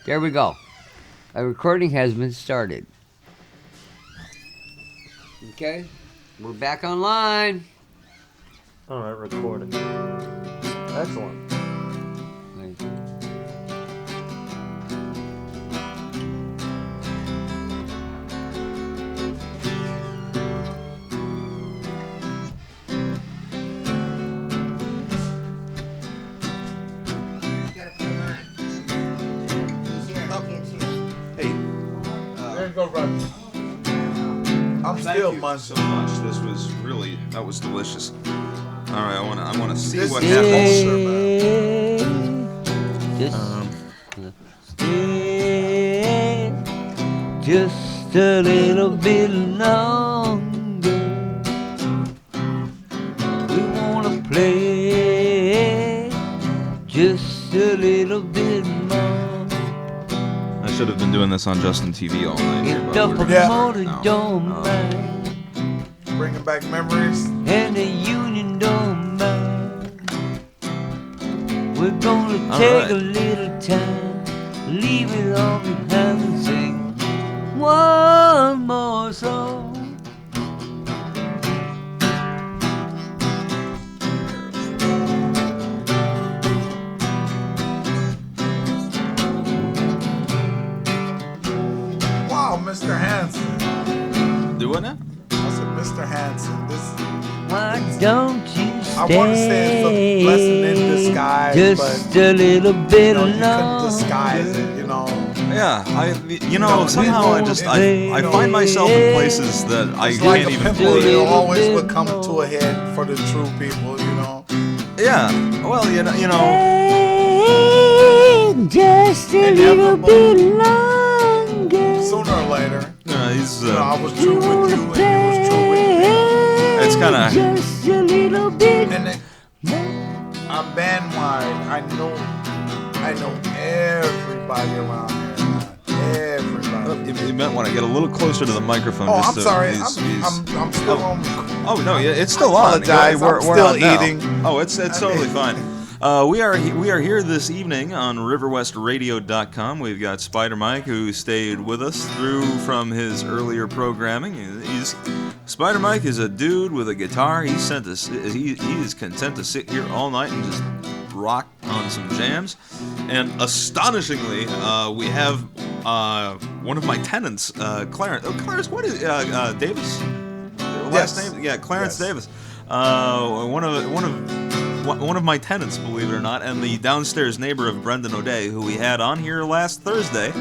There we go. A recording has been started. Okay, we're back online. All right, recording. Excellent. I'm still munching so much. This was really, that was delicious. All right, I want to see This what is happens. Just a little bit longer. We wanna play just a little bit more. I should have been doing this on Justin TV all night. Here, If but the we're- promoter no. don't No. mind, bringing back memories. and the union don't mind, we're gonna All take right. a little time, leave it all behind and sing one more song. Wow, Mr. Hanson. Do what now? I said, Mr. Hanson. This, Why don't you stay? I want to say it's a blessing in disguise, just but a little bit you couldn't longer. disguise it. Yeah, No, somehow I find myself in places that I It's like can't a even pimple. believe. It always would come to a head for the true people. Yeah, well, you know. Stay just a little bit longer. Sooner or later, He's I was true with you, and you was true with me. it's kind of. Just a little bit. And then, I'm band-wide. I know everybody around here. Everybody. You might want to get a little closer to the microphone. Oh, just I'm to- sorry. he's- I'm still on. Oh no, yeah, it's still on. apologize. I'm still on now. eating. Oh, it's totally fine. We are here this evening on RiverWestRadio.com. We've got Spider Mike, who stayed with us through from his earlier programming. Spider Mike is a dude with a guitar. He is content to sit here all night and just rock on some jams. And astonishingly, we have one of my tenants, Clarence. Oh, Clarence, what is Davis? Last name? Yeah, Clarence Davis. One of my tenants, believe it or not, and the downstairs neighbor of Brendan O'Day, who we had on here last Thursday.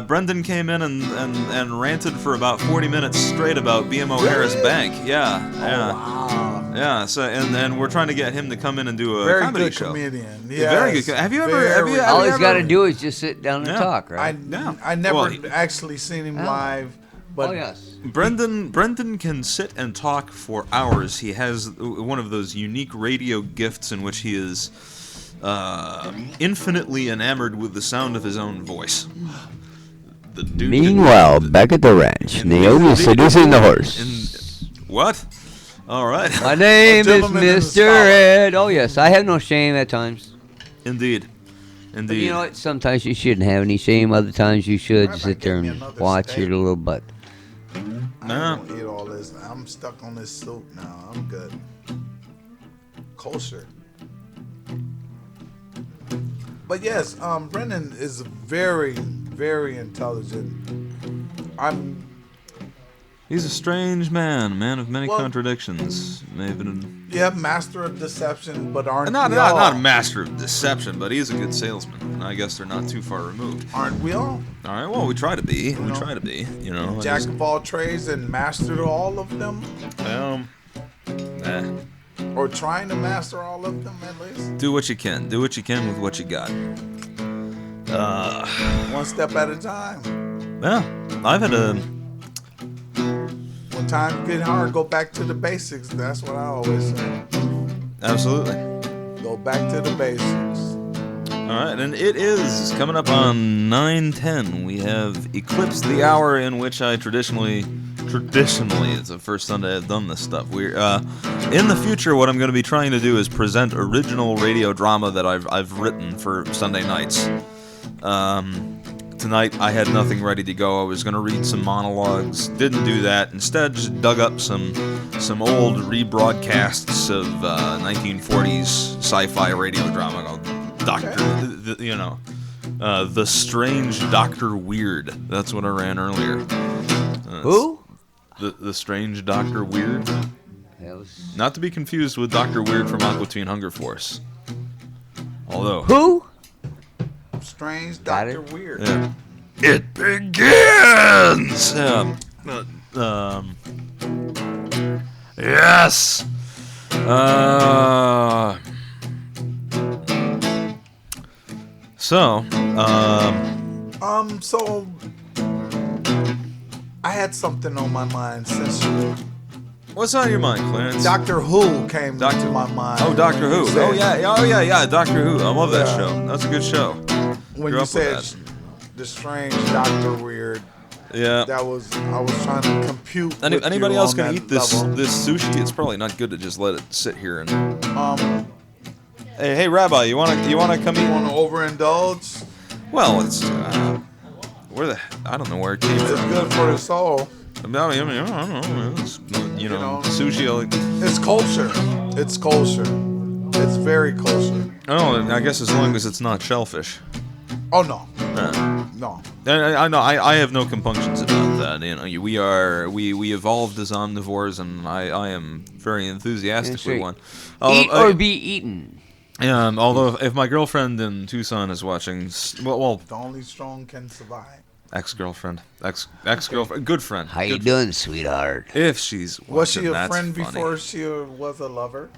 Brendan came in and ranted for about 40 minutes straight about BMO Harris Bank. Yeah. Wow. Yeah. So and we're trying to get him to come in and do a Very comedy good show. comedian. Yeah, very good. Have you ever? All he's got to do is just sit down and talk, right? I never actually seen him live, but oh yes. Brendan can sit and talk for hours. He has one of those unique radio gifts in which he is infinitely enamored with the sound of his own voice. Meanwhile, back at the ranch, Naomi is seducing the horse. What? All right. My name is Mr. Ed. Oh yes, I have no shame at times. Indeed. But you know what? Sometimes you shouldn't have any shame. Other times you should sit there and watch your little butt. I don't eat all this. I'm stuck on this soup now. I'm good. Kosher. But yes, Brendan is very, very intelligent. He's a strange man of many contradictions. Master of deception, but aren't not we all? not a master of deception, but he's a good salesman. And I guess they're not too far removed. Aren't we all? All right. Well, we try to be. Jack of all trades and master to all of them. Or trying to master all of them at least. Do what you can. Do what you can with what you got. One step at a time. Yeah, I've had a. When times get hard, go back to the basics. That's what I always say. Absolutely. Go back to the basics. All right, and it is coming up on 9:10. We have eclipsed the hour in which I traditionally, it's the first Sunday I've done this stuff. We're in the future. What I'm going to be trying to do is present original radio drama that I've written for Sunday nights. Tonight I had nothing ready to go. I was going to read some monologues. Didn't do that. Instead, just dug up some old rebroadcasts of 1940s sci-fi radio drama called The Strange Dr. Weird. That's what I ran earlier. Who? The Strange Dr. Weird. That was... Not to be confused with Dr. Weird from Aqua Teen Hunger Force. Although... Who? Strange Got Dr. it? Weird. Yeah. It begins! Yes! So, So I had something on my mind since what's on your mind, Clarence? Doctor Who came Doctor- to my mind. Oh, Doctor Who. You said- Oh yeah, Doctor Who. I love that Yeah. show. That's a good show. When Grew you up said with the strange Doctor Weird, Yeah. I was trying to compute. with Anybody you else on gonna that eat this level. sushi? It's probably not good to just let it sit here and. You Hey, Rabbi, you wanna come eat? want to overindulge? Well, it's I don't know where it came It's from. good for the soul. I don't know. It's, you know, sushi. It's culture. It's culture. It's very culture. Oh, I guess as long as it's not shellfish. Oh no, Uh, no. I know. I have no compunctions about that. You know, we evolved as omnivores, and I am very enthusiastically That's one. Eat or be eaten. Although if my girlfriend in Tucson is watching, well, The only strong can survive. ex-girlfriend, good friend. How you good- doing, sweetheart? If she's Was she watching, a that's friend funny. before she was a lover?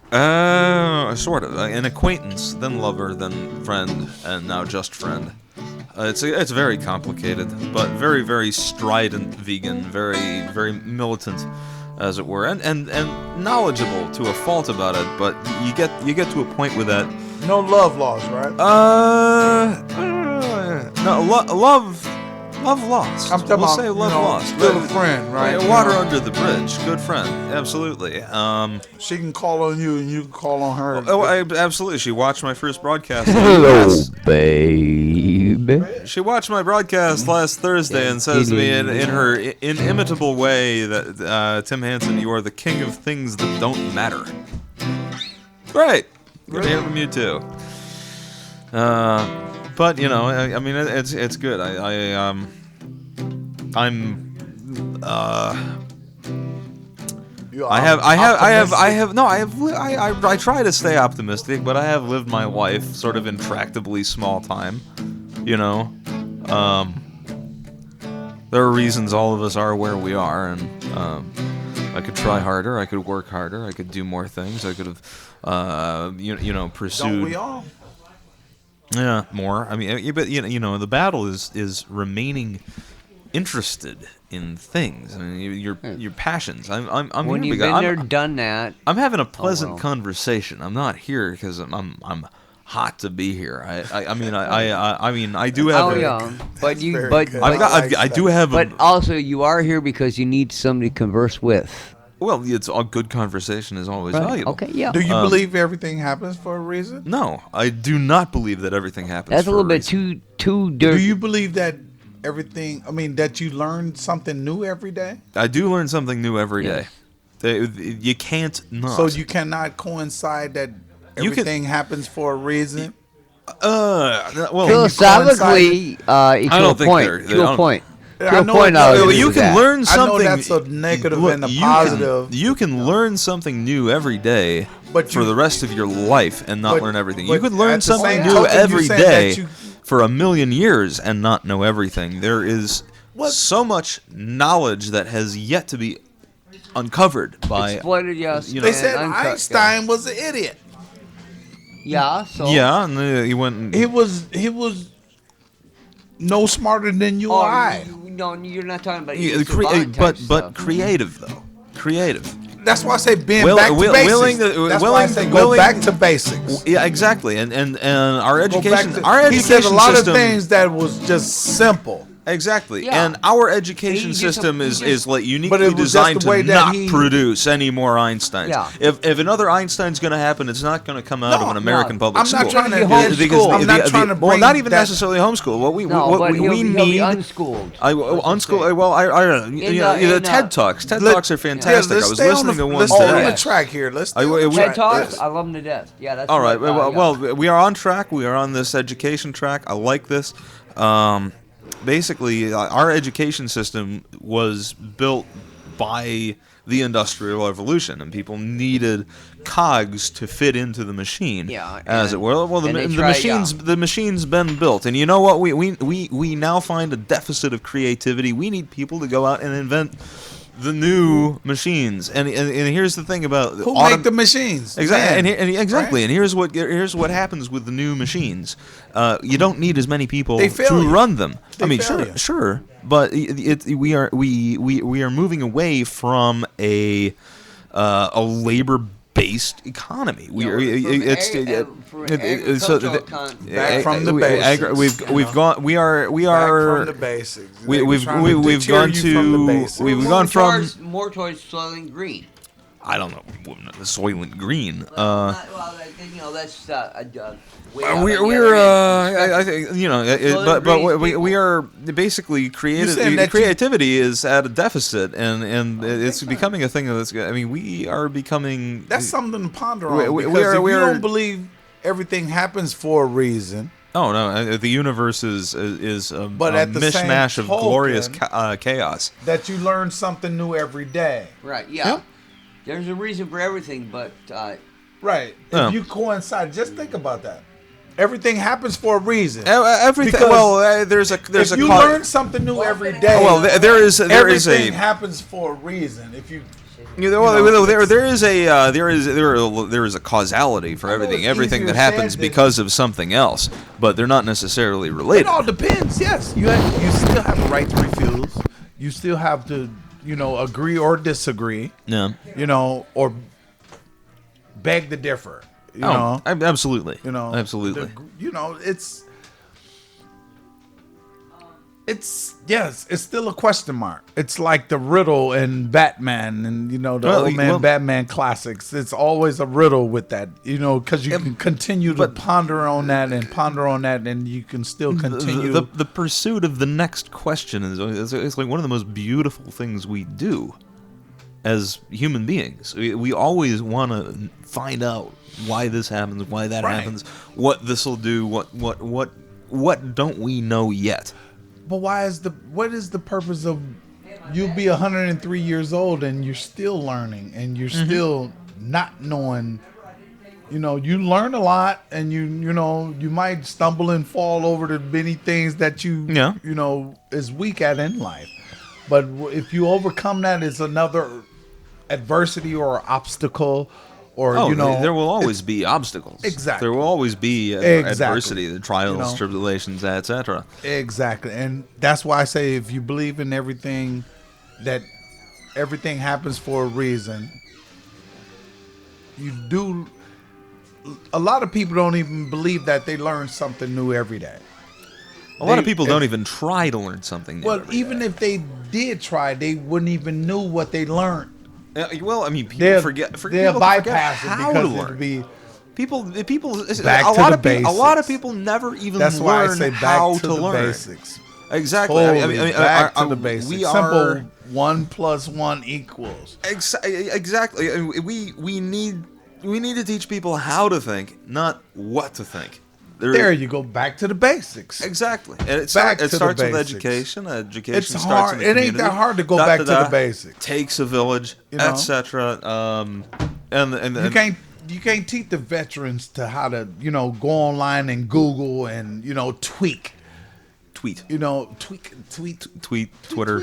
Sort of. An acquaintance, then lover, then friend, and now just friend. It's very complicated, but very, very strident vegan, very, very militant, as it were, and knowledgeable to a fault about it. But you get to a point with that. No love lost, right? No, love lost. I'm talking we'll about, say love lost. Still a friend, right? Water under the bridge. Good friend. Absolutely. She can call on you, and you can call on her. Absolutely. She watched my first broadcast. Hello, babe. She watched my broadcast last Thursday and says to me in her inimitable way that, Tim Hansen, you are the king of things that don't matter. Great. Good to hear from you, too. But, you know, I mean, it's good. I try to stay optimistic, but I have lived my life sort of intractably small time, you know. There are reasons all of us are where we are, and I could try harder, I could work harder, I could do more things, I could have, pursued. Don't we all? Yeah, more. I mean, but you know, the battle is remaining interested in things. I mean, your passions. I'm When here you've because been there, done that. I'm having a pleasant well. conversation. I'm not here because I'm hot to be here. I mean I do have. Oh yeah, but you very but good. I do have. but also you are here because you need somebody to converse with. Well, it's a good conversation is always Right? valuable. Okay, yeah. Do you believe everything happens for a reason? No, I do not believe that everything happens. That's a for little bit reason. too Do dirty. you believe that everything? I mean, that you learn something new every day. I do learn something new every Yes. day. You can't not. So you cannot coincide that You can- everything happens for a reason. well, Philosophically, I don't think point. they're- To a I'm- point. I To a know point, it- I'll well, agree you with can that. learn I something. know that's a negative Look, and a you positive. you can learn something new every day But for you- the rest of your life and not but- learn everything. but You could learn at the something same new token, you every said day that you- for 1,000,000 years and not know everything. There is so much knowledge that has yet to be uncovered by. Exploited, yes. you know, They and said uncut, Einstein was an idiot. Yeah. So. Yeah, and he went. And, He was no smarter than you Oh, or I. no, you're not talking about. Yeah, savant but type but stuff. creative though, creative. That's why I say being Will- back to will- basics. willing to- That's why I willing- say go willing- back to basics. Yeah, exactly. And our Go back education, to- our he education said a lot system. of things that was just simple. Exactly. Yeah. And our education He just- system he is just- like But uniquely it was just designed the way to that not he- produce any more Einsteins. Yeah. If another Einstein's going to happen, it's not going to come out of an American public I'm school. not trying to He'll get be homeschooled. I'm not trying to well, bring not even that- necessarily homeschool. What we No, what but we he'll need. be unschooled. Unschool. Well, I don't know. The TED Talks. TED Talks are fantastic. I let's was stay on listening to one let's stay on today. the track here. Let's stay I- on we- the we- track. TED Talks, Yes. I love them to death. Yeah, that's All right. what, yeah. Well, we are on track. We are on this education track. I like this. Basically, our education system was built by the Industrial Revolution, and people needed cogs to fit into the machine. Yeah, as it and- were. Well, and they the try- machines, yeah. the machine's been built, and you know what? We now find a deficit of creativity. We need people to go out and invent the new machines. And here's the thing about Who make the machines? Exactly, Man, exactly. right? And here's what happens with the new machines. You don't need as many people They fail to you. run them. They I mean, fail sure, you. sure, but we are moving away from a labor-based economy. We are Back from the basics, we've gone we are Back from the basics. They were we've trying to we've deter gone you from the to basics. we've gone from more towards Soylent Green. I don't know Soylent Green. Well, you know, that's way out on the We're other end. I think you know, Soylent but Green's we people. are basically You're saying that creativity is at a deficit, and it's becoming a thing that's. I mean, we are becoming. That's something to ponder on. We because are- if we you are- don't believe everything happens for a reason, Oh no, the universe is But a at the same mishmash of glorious token- chaos. that you learn something new every day. Right, yeah. There's a reason for everything, but Right. Yeah. If you coincide, just think about that. Everything happens for a reason. Everything. Because Well, there's a if you cause- learn something new every day, Well, there is everything a. happens for a reason. If you There is a causality for I know everything. it's Everything easier that happens said than- because of something else, but they're not necessarily it related. all depends. Yes, you still have a right to refuse. You still have to, agree or disagree. Yeah. Or beg to differ. Absolutely. Absolutely. It's still a question mark. It's like the riddle in Batman and Batman classics. It's always a riddle with that, because you can continue to ponder on that, and you can still continue. The pursuit of the next question is like one of the most beautiful things we do as human beings. We always want to find out why this happens, why that Right. happens, what this will do, what don't we know yet? But what is the purpose of you'll be 103 years old and you're still learning and you're still not knowing? You learn a lot, and you might stumble and fall over the many things that is weak at in life. But if you overcome that, it's another adversity or obstacle, or there will always be obstacles. Exactly. There will always be adversity, the trials, tribulations, etc. Exactly. And that's why I say, if you believe in everything, that everything happens for a reason, you do. A lot of people don't even believe that they learn something new every day. A lot of people don't even try to learn something new. Well, even if they did try, they wouldn't even know what they learned. Well, I mean, people They'll forget bypass it how because to it'd learn. be People. Back a to lot the of people. A lot of basics. people never even That's why I learn say how back to the learn. basics. Exactly. Totally back to the basics. We Simple. are 1 + 1 equals. exactly. I mean, we need to teach people how to think, not what to think. There you go. Back to the basics. Exactly. And it Back to the starts with basics. education. Education It's starts hard. in the It ain't community. that hard to go back to the basics. Takes a village, etc. And You can't teach the veterans to how to go online and Google and tweak. tweet, Tweet. Twitter.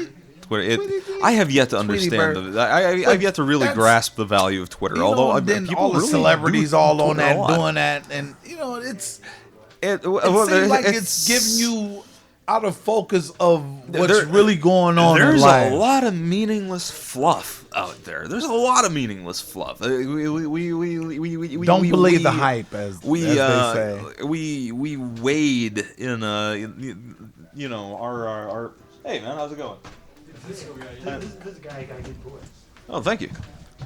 I have yet to understand. I've yet to really grasp the value of Twitter. Although then people all the really celebrities do all on Twitter a that lot. doing that, and it Well, seems like it's giving you out of focus of what's really going on in There's life. a lot of meaningless fluff out there. There's a lot of meaningless fluff. We Don't believe the hype, as they say. We wade in you know, our hey man, how's it going? This guy got good boy. Oh, thank you.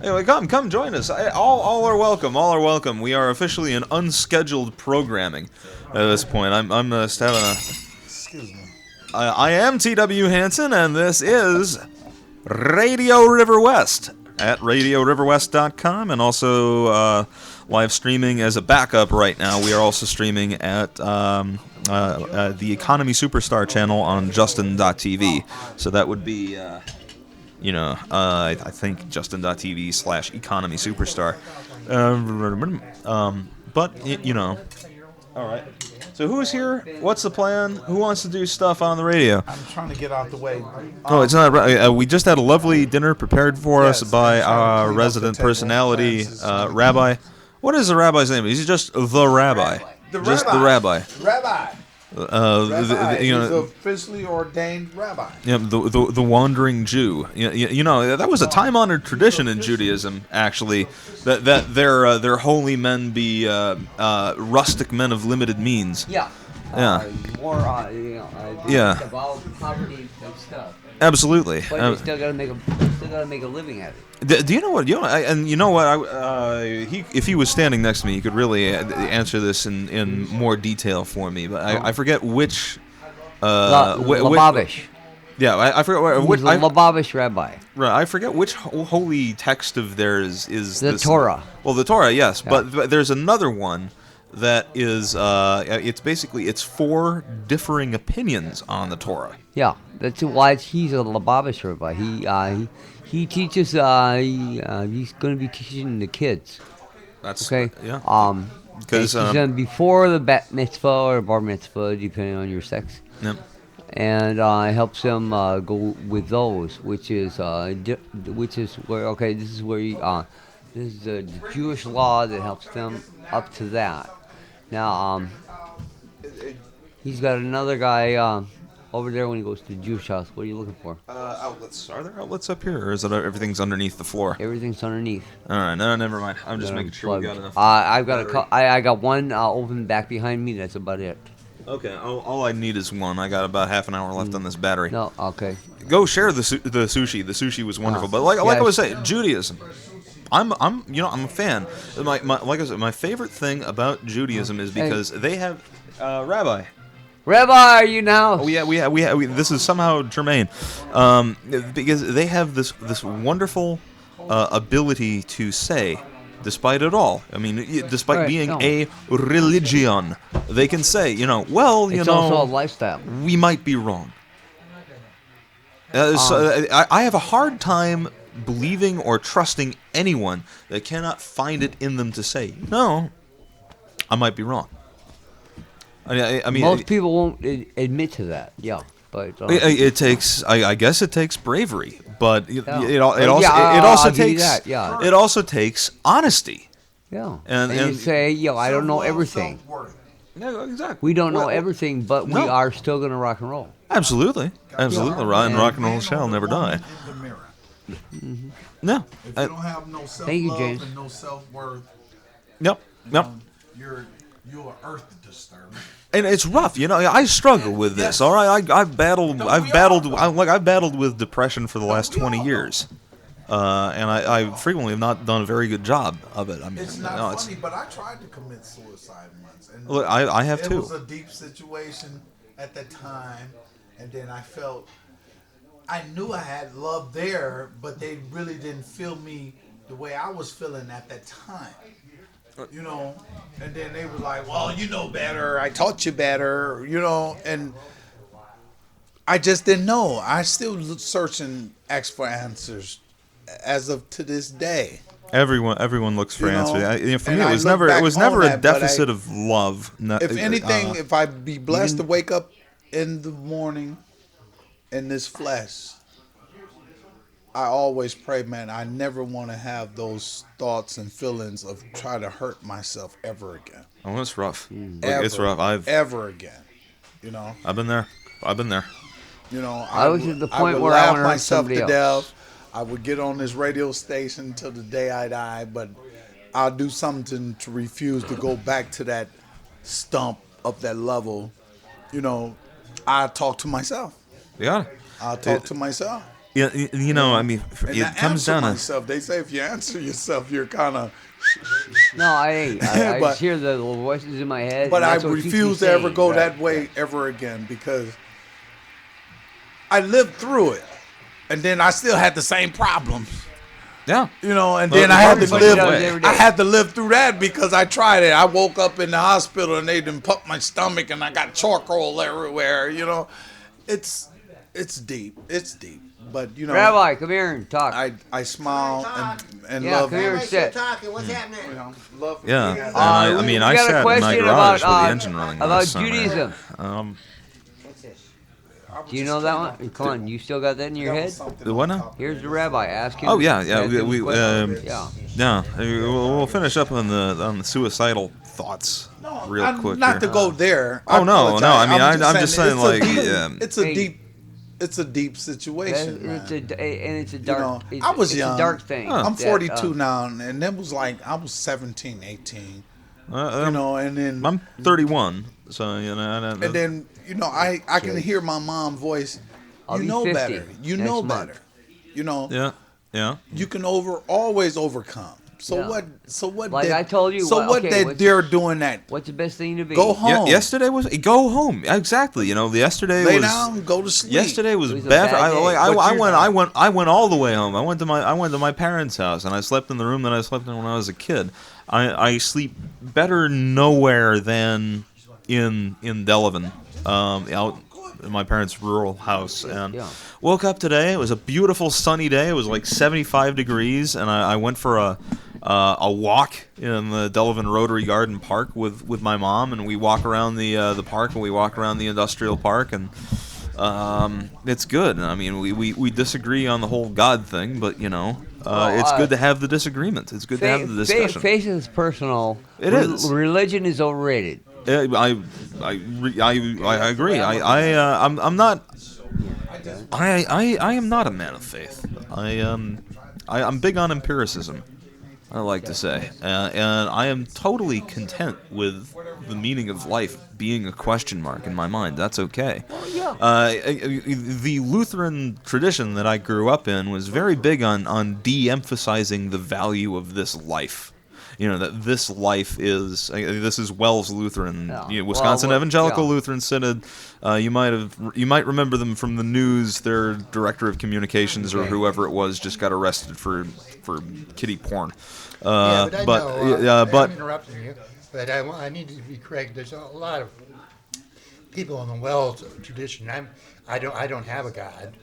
Anyway, come join us. All are welcome. All are welcome. We are officially in unscheduled programming at this point. I'm just having a. Excuse me. I am T.W. Hansen, and this is Radio River West at RadioRiverWest.com, and also live streaming as a backup right now. We are also streaming at the Economy Superstar channel on Justin.tv. So that would be, I think Justin.tv/Economy Superstar. But, you know, all right. So who's here? What's the plan? Who wants to do stuff on the radio? I'm trying to get out the way. Oh, it's not right. We just had a lovely dinner prepared for us Yes, by I'm trying to our clean up resident the table. personality, Francis. Rabbi. What is the rabbi's name? Is he just the rabbi? Just the rabbi. Rabbi. Rabbi. You He's know, officially ordained rabbi. yeah, the wandering Jew. You know, that was a time-honored tradition in Judaism, actually, that their holy men be rustic men of limited means. Yeah. Yeah. More, Yeah. about poverty and stuff. Absolutely. But they still gotta make a living at it. Do you know what? If he was standing next to me, he could really answer this in more detail for me. But I forget which. Lubavitch. Yeah, I forget Who's the Lubavitch rabbi? Right, I forget which holy text of theirs is The this. Torah. Well, the Torah, yes, Yeah. but there's another one that is. It's 4 differing opinions on the Torah. Yeah, that's why he's a Lubavitch rabbi. He teaches. He's going to be teaching the kids. That's Okay. Yeah. Because them before the bat mitzvah or bar mitzvah, depending on your sex, Yep. and helps them go with those, which is where this is where this is the Jewish law that helps them up to that. Now he's got another guy over there when he goes to the Jewish house. What are you looking for? Outlets. Are there outlets up here, or is it everything's underneath the floor? Everything's underneath. All right, no, never mind. I'm just making sure we got enough. I've got battery. I got one open back behind me. That's about it. Okay, all I need is one. I got about half an hour left on this battery. No, okay. Go share the sushi. The sushi was wonderful. Oh, But like I yes. was saying, Judaism. I'm a fan. Like I said, my favorite thing about Judaism is because they have Rabbi. Rabbi, are you now? Oh yeah, we have. This is somehow germane, because they have this wonderful ability to say, despite it all. I mean, despite Right, being no. a religion, they can say, It's also a lifestyle. we might be wrong. I have a hard time believing or trusting anyone that cannot find it in them to say, no, I might be wrong. I mean, Most people won't admit to that. Yeah, but it takes. I guess it takes bravery, but it I'll also give you takes. that, yeah. It also takes honesty. yeah. and- you and- say, I don't know everything. Yeah, exactly. We don't know everything, but we no. are still gonna rock and roll. Absolutely. And rock and roll shall never die. The mirror. No. If you don't have no self-love Thank you, James. and no self-worth, Yep. you're an earth disturber. And it's rough, I struggle with this. All right, I've battled with depression for the last 20 years, and I frequently have not done a very good job of it. I mean, It's not funny, but I tried to commit suicide once. And Look, I have it too. was a deep situation at the time, and then I knew I had love there, but they really didn't feel me the way I was feeling at that time. And then they were like, well, you know better. I taught you better, and I just didn't know. I still searching, ask for answers as of to this day. Everyone looks for You know, answers. For and me, I it was look never back a on that, but deficit of love. If anything, if I be blessed to wake up in the morning in this flesh, I always pray, man, I never want to have those thoughts and feelings of try to hurt myself ever again. Oh, it's rough. It's Ever. rough. Ever again. I've been there. I was at the point would where I laugh wanna hurt myself somebody to else. death. I would get on this radio station till the day I die, but I'll do something to refuse to go back to that stump of that level, I talk to myself. Yeah. I'll talk to myself. Yeah, you know, I mean, And it I comes answer down to myself. They say if you answer yourself, you're kind of. No, I ain't. I But- just hear the little voices in my head. But and I that's what keeps me refuse to ever sane. go Right. that way ever again because I lived through it, and then I still had the same problems. yeah. You know, and Well, then I had to everybody live. does every day. I had to live through that because I tried it. I woke up in the hospital and they didn't pump my stomach, and I got charcoal everywhere. You know, it's deep. It's deep. But you know, Rabbi, come here and talk. I smile and Yeah, love come here you. and sit. talking. What's happening? know, love you. Yeah. And I we mean, got I a sat in my question garage about, with the engine running about last summer. Judaism. What's this? Do you know that one? Come on, you still got that in your head? The what now? Here's the rabbi asking. Oh yeah, asking we questions. yeah. we'll finish up on the suicidal thoughts real quick Not here. to go there. Oh, no, no, I mean, I'm just saying, it's like, a deep, yeah. it's a Hey. deep, it's a deep situation. And it's man. and it's a dark. know, it's, I was it's young. a dark thing. I'm that, 42 now, and it was like I was 17, 18. You know, and then I'm 31, so you know. and then you know I can hear my mom voice. I'll You be know 50 better. You next know month. better. You know. yeah. You can always overcome. So Yeah. what? So what? Like that- I told you, So what- what okay, that what's- they're doing that? What's the best thing to be? Go home. Yesterday was go home. Exactly. You know, yesterday Lay was. down. Go to sleep. Yesterday was It was a bad. bad I, day. like, But I you're went. not. I went all the way home. I went to my parents' house, and I slept in the room that I slept in when I was a kid. I sleep better nowhere than in Delavan, out in my parents' rural house. And Yeah. woke up today. It was a beautiful sunny day. It was like 75 degrees, and I went for a walk in the Delavan Rotary Garden Park with my mom, and we walk around the park, and we walk around the industrial park, and it's good. I mean, we disagree on the whole God thing, but you know, it's good to have the disagreement. It's good to have the discussion. Faith is personal. It is. Religion is overrated. I agree. I'm not. I am not a man of faith. I'm big on empiricism, I like to say, and I am totally content with the meaning of life being a question mark in my mind. That's okay. The Lutheran tradition that I grew up in was very big on de-emphasizing the value of this life. You know, that this life is, this is Wells Lutheran, Yeah. you know, Wisconsin Well, Evangelical yeah. Lutheran Synod. You might remember them from the news. Their director of communications or Okay. whoever it was just got arrested for kiddie porn. Yeah, but I know, but I'm interrupting you, but I need to be correct. There's a lot of people in the Wells tradition. I don't have a God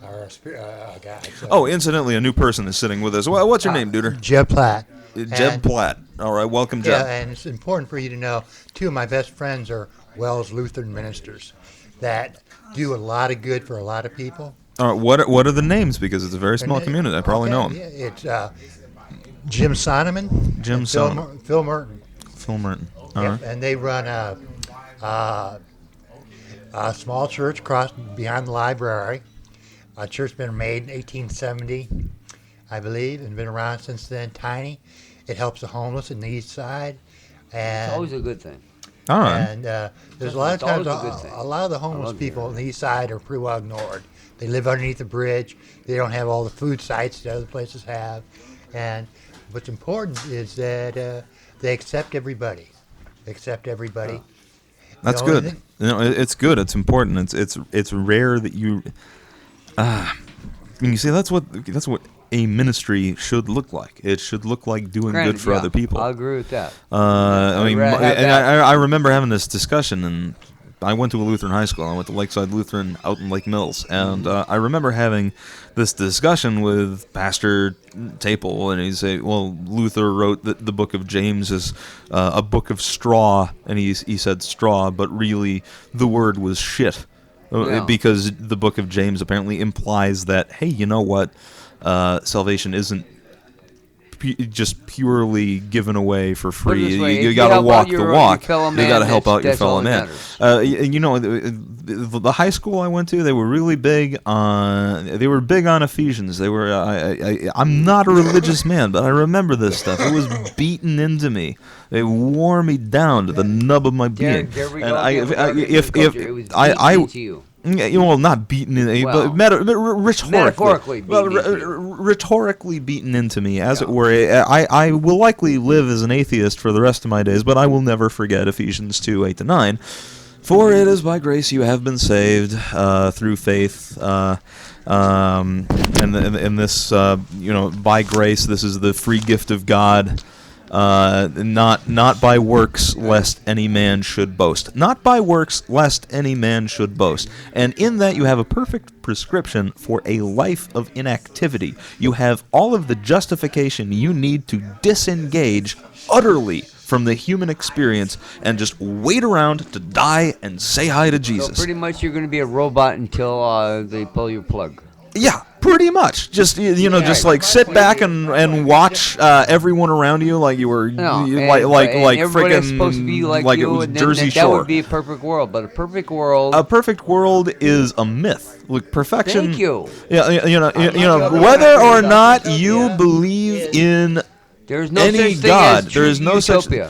or a God. So. oh, incidentally, a new person is sitting with us. Well, what's your name, Duder? Jeb Platt. Jeb And- Platt. All right, welcome, Jeb. Yeah, and it's important for you to know, two of my best friends are Wells Lutheran ministers that do a lot of good for a lot of people. All right, what are the names? Because it's a very small And community. I probably know okay, them. yeah, it's Jim Sonneman. Jim and Phil Sonneman. Phil Merton. Phil Merton. All Yep, right. and they run a small church across beyond the library. A church been made in 1870, I believe, and been around since then. Tiny. It helps the homeless in the east side, It's always and a good thing. All right. there's a lot of It's always times a good thing. a lot of the homeless love people on the east side are pretty well ignored. They live underneath the bridge. They don't have all the food sites that other places have, and what's important is that they accept everybody. They accept everybody. That's The only good. thing- You know, it's good. It's important. It's rare that you. You see, that's what a ministry should look like. It should look like doing Granted, good for yeah, other people. I agree with that. I mean, rather have and that. I remember having this discussion, and I went to a Lutheran high school. I went to Lakeside Lutheran out in Lake Mills, and I remember having this discussion with Pastor Taple, and he said, "Well, Luther wrote that the Book of James is a book of straw," and he said straw, but really the word was shit, Yeah. because the Book of James apparently implies that, hey, you know what, salvation isn't just purely given away for Put it free. this way, You if you got to help walk out the your walk. fellow You man, got to help out your that's all fellow that man. matters. You know, the high school I went to, they were really big on. They were big on Ephesians. They were. I'm not a religious man, but I remember this stuff. It was beaten into me. They wore me down to the nub of my being. There we And go. if It was I beaten into you. yeah, well, not beaten in, Well, but rhetorically, metaphorically beaten into you. rhetorically beaten into me, as it were. I will likely live as an atheist for the rest of my days, but I will never forget Ephesians 2:8-9. For it is by grace you have been saved through faith, and this, by grace, this is the free gift of God. Not by works, lest any man should boast. Not by works, lest any man should boast. And in that you have a perfect prescription for a life of inactivity. You have all of the justification you need to disengage utterly from the human experience and just wait around to die and say hi to Jesus. So pretty much you're going to be a robot until they pull your plug. Yeah, pretty much. Just just like sit back and watch everyone around you like you were like everybody is freaking supposed to be like it you, was and then Jersey that Shore. would be a perfect world. But a perfect world. A perfect world is a myth. Like perfection. Thank you. Yeah, whether or not you believe in There's no any such thing God, as there is no utopia.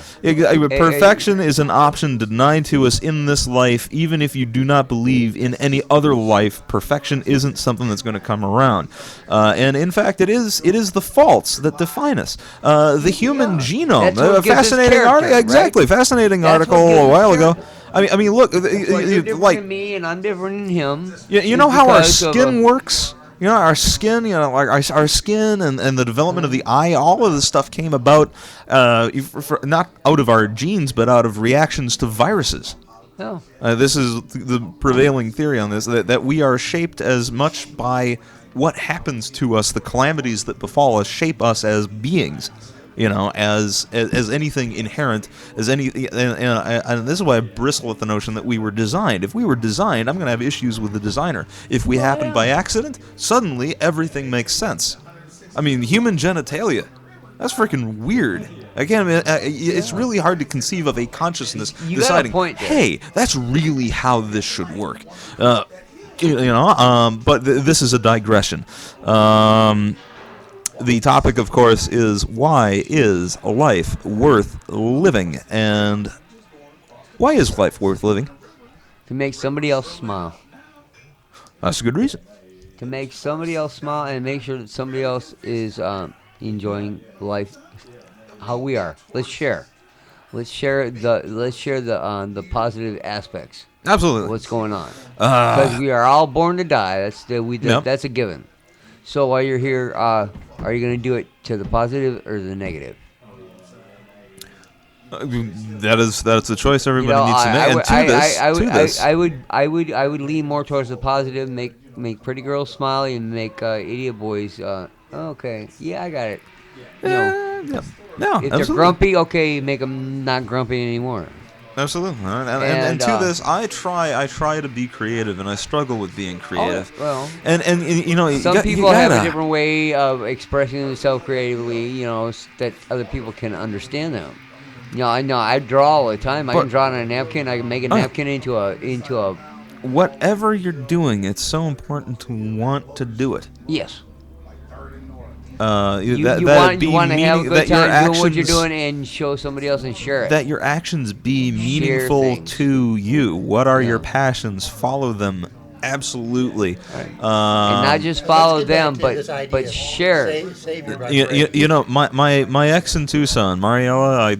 perfection is an option denied to us in this life. Even if you do not believe in any other life, perfection isn't something that's going to come around. And in fact, it is the faults that define us. The human genome, That's what gives us fascinating character, article. Exactly, right? fascinating That's article what gives a us while ago. character. I mean, look, Well, you're different like than me, and I'm different than him. you know It's how our because of skin a- works? Our skin, like our skin and the development of the eye, all of this stuff came about not out of our genes, but out of reactions to viruses. Oh. This is the prevailing theory on this, that we are shaped as much by what happens to us, the calamities that befall us shape us as beings. As anything inherent, as any, and this is why I bristle at the notion that we were designed. If we were designed, I'm going to have issues with the designer. If we happen by accident, suddenly everything makes sense. I mean, human genitalia, that's freaking weird. Again, it's really hard to conceive of a consciousness You got a deciding, point there. hey, that's really how this should work. But this is a digression. The topic, of course, is why is life worth living? And why is life worth living? To make somebody else smile. That's a good reason. To make somebody else smile and make sure that somebody else is enjoying life how we are. Let's share. Let's share the positive aspects. Absolutely. What's going on? Because we are all born to die. Yep. That's a given. So while you're here, are you going to do it to the positive or the negative? That's the choice everybody needs to make. I would lean more towards the positive. Make pretty girls smile and make idiot boys. Okay, yeah, I got it. Yeah, If they're grumpy, okay, make them not grumpy anymore. Absolutely. And to this, I try to be creative, and I struggle with being creative. Well, and some people have a different way of expressing themselves creatively, that other people can understand them. I know. I draw all the time. I can draw on a napkin. I can make a napkin into a. Whatever you're doing, it's so important to want to do it. Yes. You want to have a good time doing what you're doing and show somebody else and share it. That your actions be meaningful to you. What are your passions? Follow them. Absolutely. Right. And not just follow them, but share it. My ex in Tucson, Mariella,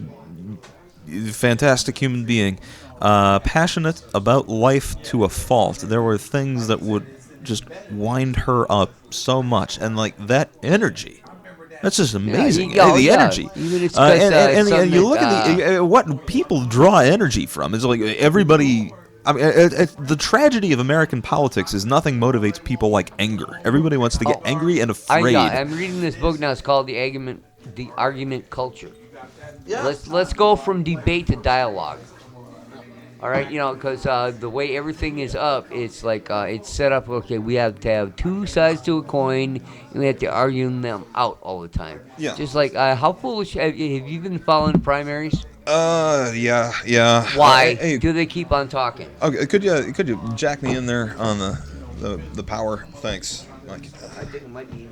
fantastic human being, passionate about life to a fault. There were things that would just wind her up so much, and that energy, that's just amazing. The energy. Even it's and you look at what people draw energy from. It's like everybody. I mean, the tragedy of American politics is nothing motivates people like anger. Everybody wants to get angry and afraid. I'm reading this book now. It's called The Argument Culture. Yeah. Let's go from debate to dialogue. All right, because the way everything is up, it's like it's set up. Okay, we have to have two sides to a coin, and we have to argue them out all the time. Yeah. Just like how foolish have you been following primaries? Yeah. Why Hey, do they keep on talking? okay, could you jack me in there on the power? Thanks, Mike. I think it might be.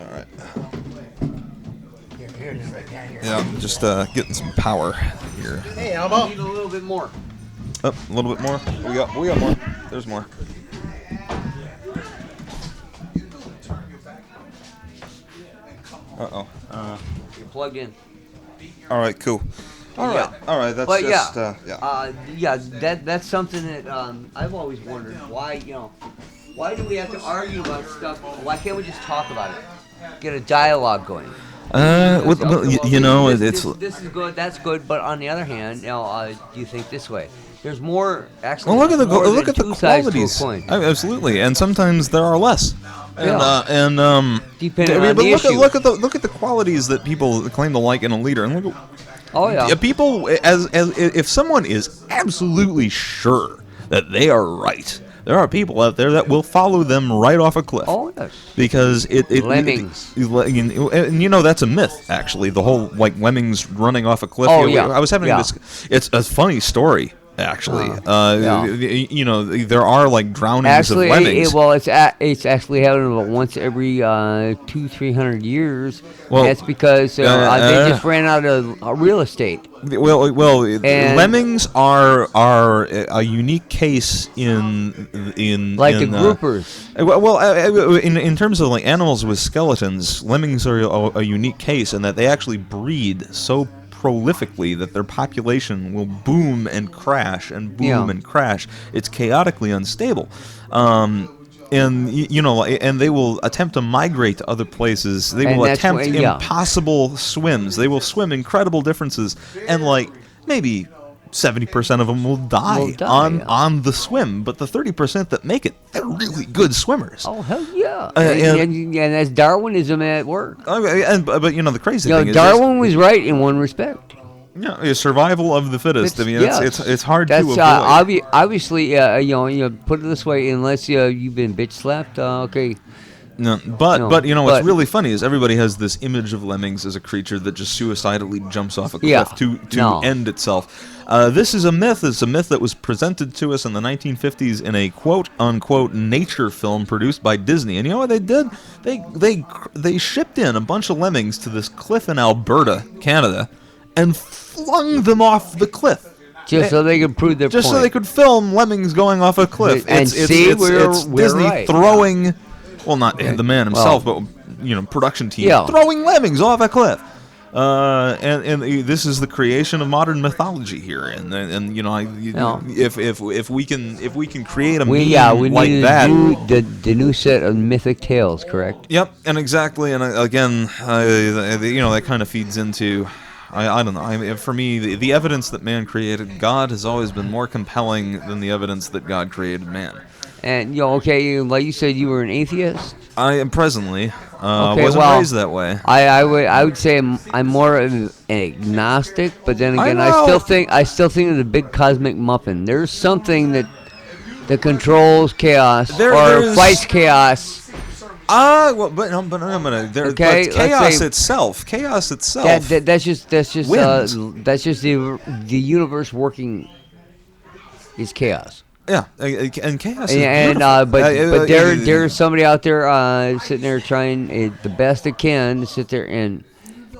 All right. Here it is right down here. Yeah, I'm just getting some power here. Hey, Elmo. Need a little bit more. Up a little bit more. We got more. There's more. Uh-oh. You're plugged in. All right, cool. All right. That's But just that's something that I've always wondered. Why do we have to argue about stuff? Why can't we just talk about it? Get a dialogue going. This is good. That's good. But on the other hand, do you think this way? There's more. Actually, Well, look at the more look than at the two sides to a qualities. coin. Absolutely, and sometimes there are less. And Depending but on the issue. look at the qualities that people claim to like in a leader, and look at Oh yeah. people as if someone is absolutely sure that they are right. There are people out there that will follow them right off a cliff. Oh yes. Because it Lemmings. and that's a myth actually. The whole like lemmings running off a cliff. Oh, yeah. I was having this. It's a funny story actually. There are like drownings Actually, of lemmings. it's actually happening about once every 200-300 years. Well, That's because they just ran out of real estate. Well, And- lemmings are a unique case in Like in, the groupers. In terms of like animals with skeletons, lemmings are a unique case in that they actually breed so prolifically that their population will boom and crash and boom and crash. It's chaotically unstable. And and they will attempt to migrate to other places. They And will that's attempt why- impossible swims. They will swim incredible differences, and like maybe 70% of them will die, on the swim. But the 30% that make it, they're really good swimmers. Oh hell yeah! And that's Darwinism at work. but the crazy thing is Darwin was right in one respect. survival of the fittest. I mean, it's hard to avoid. Obviously, put it this way: unless you've been bitch slapped, okay. But what's really funny is everybody has this image of lemmings as a creature that just suicidally jumps off a cliff to end itself. This is a myth. It's a myth that was presented to us in the 1950s in a quote-unquote nature film produced by Disney. And you know what they did? They shipped in a bunch of lemmings to this cliff in Alberta, Canada, and flung them off the cliff. Just so they could prove their point. Just so they could film lemmings going off a cliff. It's Disney right. throwing... Well, not the man himself, but production team throwing lemmings off a cliff. And this is the creation of modern mythology here. If we can create a meme like that, the new set of mythic tales, correct? Yep, and exactly, and again, that kind of feeds into. I don't know. I mean, for me, the evidence that man created God has always been more compelling than the evidence that God created man. And like you said, you were an atheist. I am presently. Wasn't raised that way. I would say I'm more of an agnostic, but then again, I still think of the big cosmic muffin. There's something that controls chaos or fights chaos. Chaos itself. That's just wins. That's just the universe working. Is chaos. Yeah, and chaos is but there's somebody out there sitting there trying the best it can to sit there and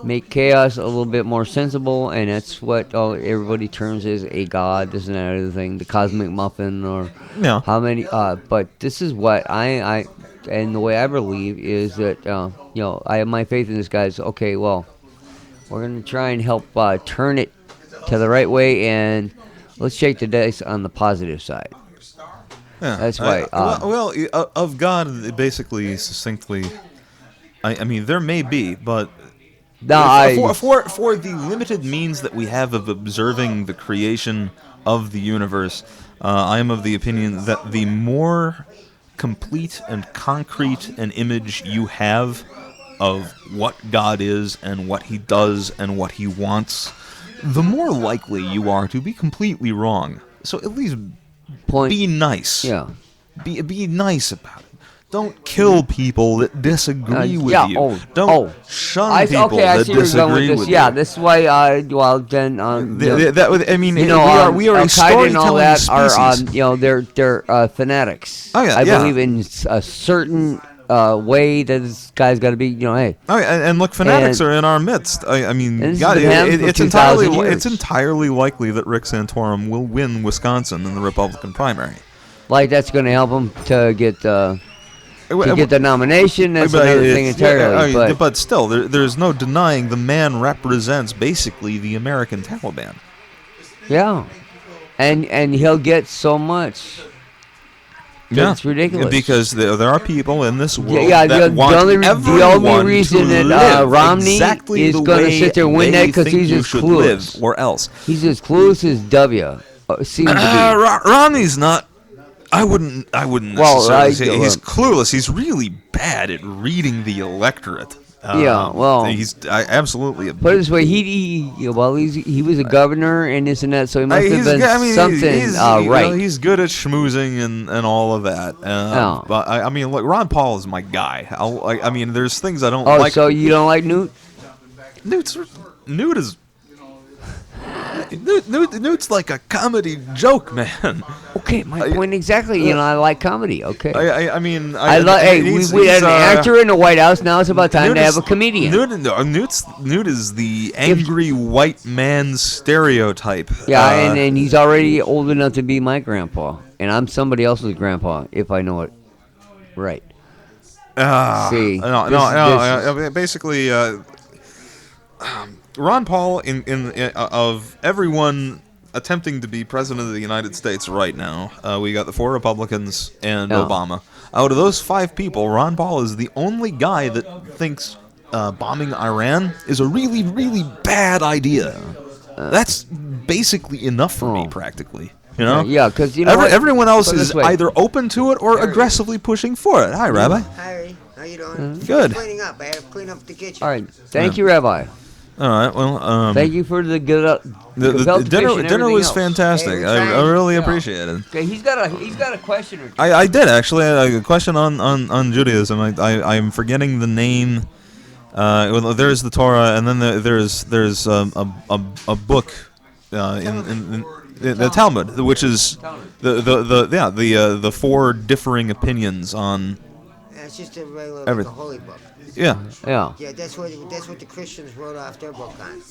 make chaos a little bit more sensible, and that's what everybody terms as a god, this and that other thing, the cosmic muffin, or how many. But this is what I and the way I believe is that I have my faith in this guy's. Okay, well, we're gonna try and help turn it to the right way, and let's shake the dice on the positive side. Yeah, that's why. Of God, basically, succinctly, I mean, there may be, but for the limited means that we have of observing the creation of the universe, I am of the opinion that the more complete and concrete an image you have of what God is and what He does and what He wants, the more likely you are to be completely wrong. So at least Point. be nice. Yeah. Be nice about it. Don't kill people that disagree with yeah, you. Don't shun people okay, I that see where you're going disagree with with this. Yeah, you. this is why. Well, then. I mean, you know, we are a Al-Qaeda and all storytelling that species. are, they're fanatics. Oh, yeah, I yeah. believe in a certain way that this guy's got to be. Hey. Oh, and look, fanatics And- are in our midst. I mean, And this God, has been happening for it's entirely 2,000 years. it's entirely likely that Rick Santorum will win Wisconsin in the Republican primary. Like that's going to help him to get the nomination. That's But another it's- thing entirely. but still, there's no denying the man represents basically the American Taliban. yeah, and he'll get so much. It's ridiculous. Because there are people in this world Yeah, that want the only reason to that live Romney exactly is the going to way sit there and win they that because think he's you as should clueless. live, or else. He's as clueless as W. Seems to be. Romney's not. I wouldn't Well, necessarily say he's look. clueless. He's really bad at reading the electorate. Yeah, well- he's absolutely a. Put it this way, he was a governor and this and that, so he must have been something he's right. he's good at schmoozing and all of that. Oh. But I mean, look, Ron Paul is my guy. I mean, there's things I don't Oh, like. so you don't like Newt? Newt is. Newt's like a comedy joke, man. Okay, my point exactly. I like comedy. Okay. I mean, Hey, we had an actor in the White House. Now it's about time Newt to is- have a comedian. Newt is the angry white man stereotype. Yeah, and he's already old enough to be my grandpa, and I'm somebody else's grandpa if I know it right. See, basically, Ron Paul of everyone attempting to be president of the United States right now, we got the 4 Republicans and Yeah. Obama. Out of those 5 people, Ron Paul is the only guy that thinks bombing Iran is a really, really bad idea. That's basically enough for me, practically. You know? Yeah, because what? Everyone else Put it is this way. either open to it or aggressively pushing for it. Hi, Rabbi. Hi, how you doing? Good. Cleaning up. I had to clean up the kitchen. All right, thank you, Rabbi. All right. Well, Thank you for the good. the gefilte fish dinner and dinner everything was else. fantastic. Hey, we're I trying. really Yeah. appreciate it. Okay, he's got a question or two. I did actually. A question on Judaism. I'm forgetting the name. Well, there's the Torah, and then there's a book in the Talmud, which is the 4 differing opinions on It's just a regular like Everything. a holy book. yeah. Yeah. Yeah, that's what the Christians wrote off their book on.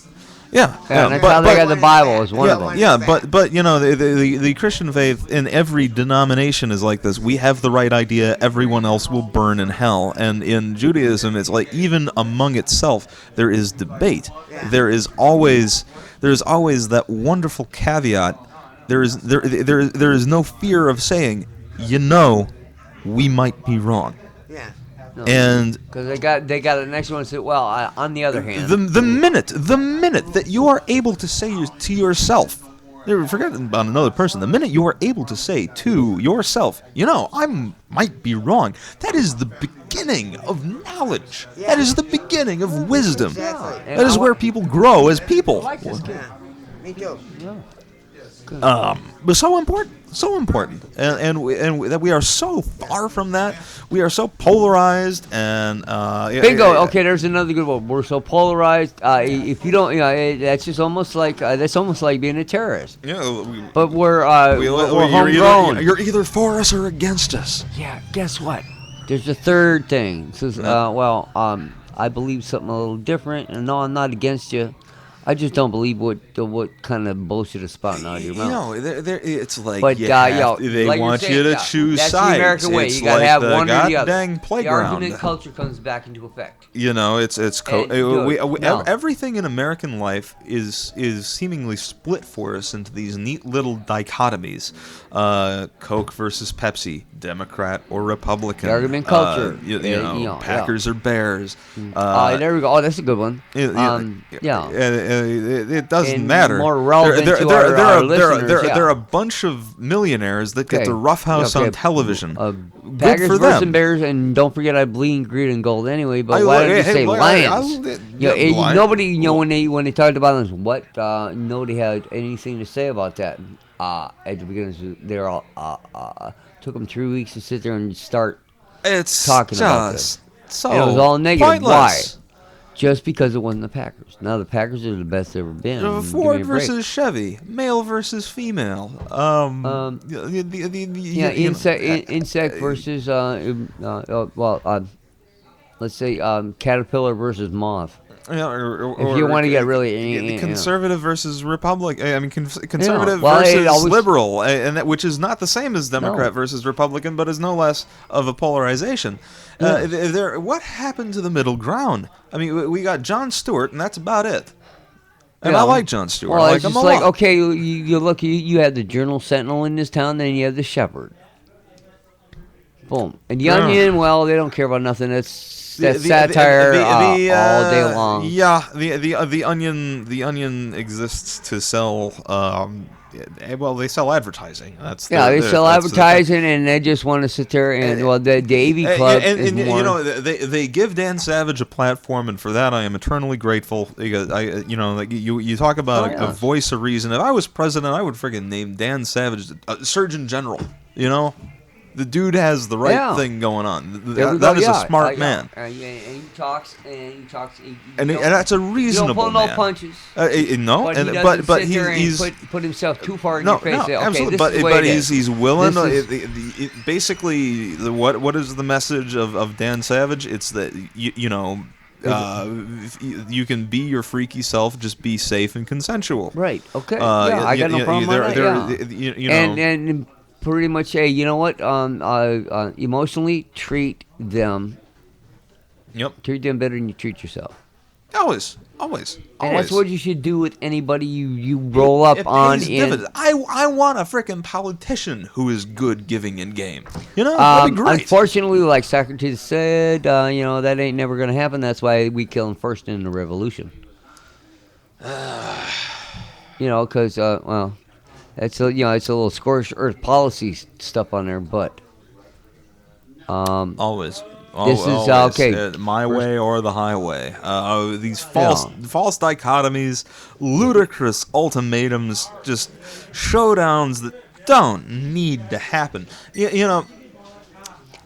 Yeah, Yeah, and that's how they got the Bible is one of them. Yeah, but you know the Christian faith in every denomination is like this. We have the right idea. Everyone else will burn in hell. And in Judaism, it's like even among itself there is debate. Yeah. There's always that wonderful caveat. There is no fear of saying, we might be wrong. Yeah. And Because they got the next one and said, well, on the other hand, the minute that you are able to say to yourself, forget about another person, the minute you are able to say to yourself, I might be wrong, that is the beginning of knowledge. Yeah. That is the beginning of wisdom. Exactly. That is where people grow as people. Yeah. Me too. But so important, and that we are so far from that. We are so polarized, and bingo. Okay, there's another good one. We're so polarized. If you don't, that's just almost like being a terrorist. But we're homegrown. You're either for us or against us. Yeah. Guess what? There's a third thing. It says, I believe something a little different, and no, I'm not against you. I just don't believe what kind of bullshit is spouting out of your mouth. It's like But they like you're want saying, you to choose that's sides. the American way. It's You gotta like have the one or the other. goddamn The playground. argument culture comes back into effect. It's good. No. everything in American life is seemingly split for us into these neat little dichotomies: Coke versus Pepsi, Democrat or Republican. The argument culture. Packers or Bears. There we go. Oh, that's a good one. And it doesn't And matter. more relevant to our listeners, yeah. There are a bunch of millionaires that get to roughhouse on television. Good Packers for versus them. Bears, and don't forget I bleed green and gold anyway. But I- why don't you hey, say look, Lions? Lions. Nobody, when they talked about them, what nobody had anything to say about that. At the beginning, they're all took them 3 weeks to sit there and start It's talking about just this. so And it was all negative. pointless. Why? Just because it wasn't the Packers. Now the Packers are the best they've ever been. Give me Ford a break. versus Chevy, male versus female. Insect versus let's say caterpillar versus moth. If you want to get really conservative versus Republican. I mean, conservative Well, it versus always- liberal, and which is not the same as Democrat versus Republican, but is no less of a polarization. What happened to the middle ground? I mean, we got Jon Stewart, and that's about it. And I like Jon Stewart. Well, I like it's him just a like lot. okay, you look, you have the Journal Sentinel in this town, then you have the Shepherd. Boom, and the Yeah. Onion. Well, they don't care about nothing. That's satire all day long. Yeah, the Onion exists to sell. Well, they sell advertising. That's They sell that's the thing. advertising, and they just want to sit there and the AV Club is more. You know, they give Dan Savage a platform, and for that I am eternally grateful. Because you talk about a voice of reason. If I was president, I would friggin' name Dan Savage Surgeon General. You know. The dude has the right thing going on. That is a smart man. And he talks, and And that's a reasonable man. He don't pull man. no punches. No, but and he doesn't but sit there he's and put himself too far in no, your face. no, Say, okay, absolutely. this is the way But it is. he's willing. This is- Basically, what is the message of Dan Savage? It's that you can be your freaky self, just be safe and consensual. Right. Okay. I got no problem with that. And pretty much, hey, you know what? Emotionally treat them. Yep. Treat them better than you treat yourself. Always. And that's what you should do with anybody you roll up it on. pays dividends. I want a freaking politician who is good giving in game. You know, that'd be great. Unfortunately, like Socrates said, that ain't never going to happen. That's why we kill him first in the revolution. Because it's a little scorched earth policy stuff on there, but Always. This is okay. My way or the highway. These false dichotomies, ludicrous ultimatums, just showdowns that don't need to happen.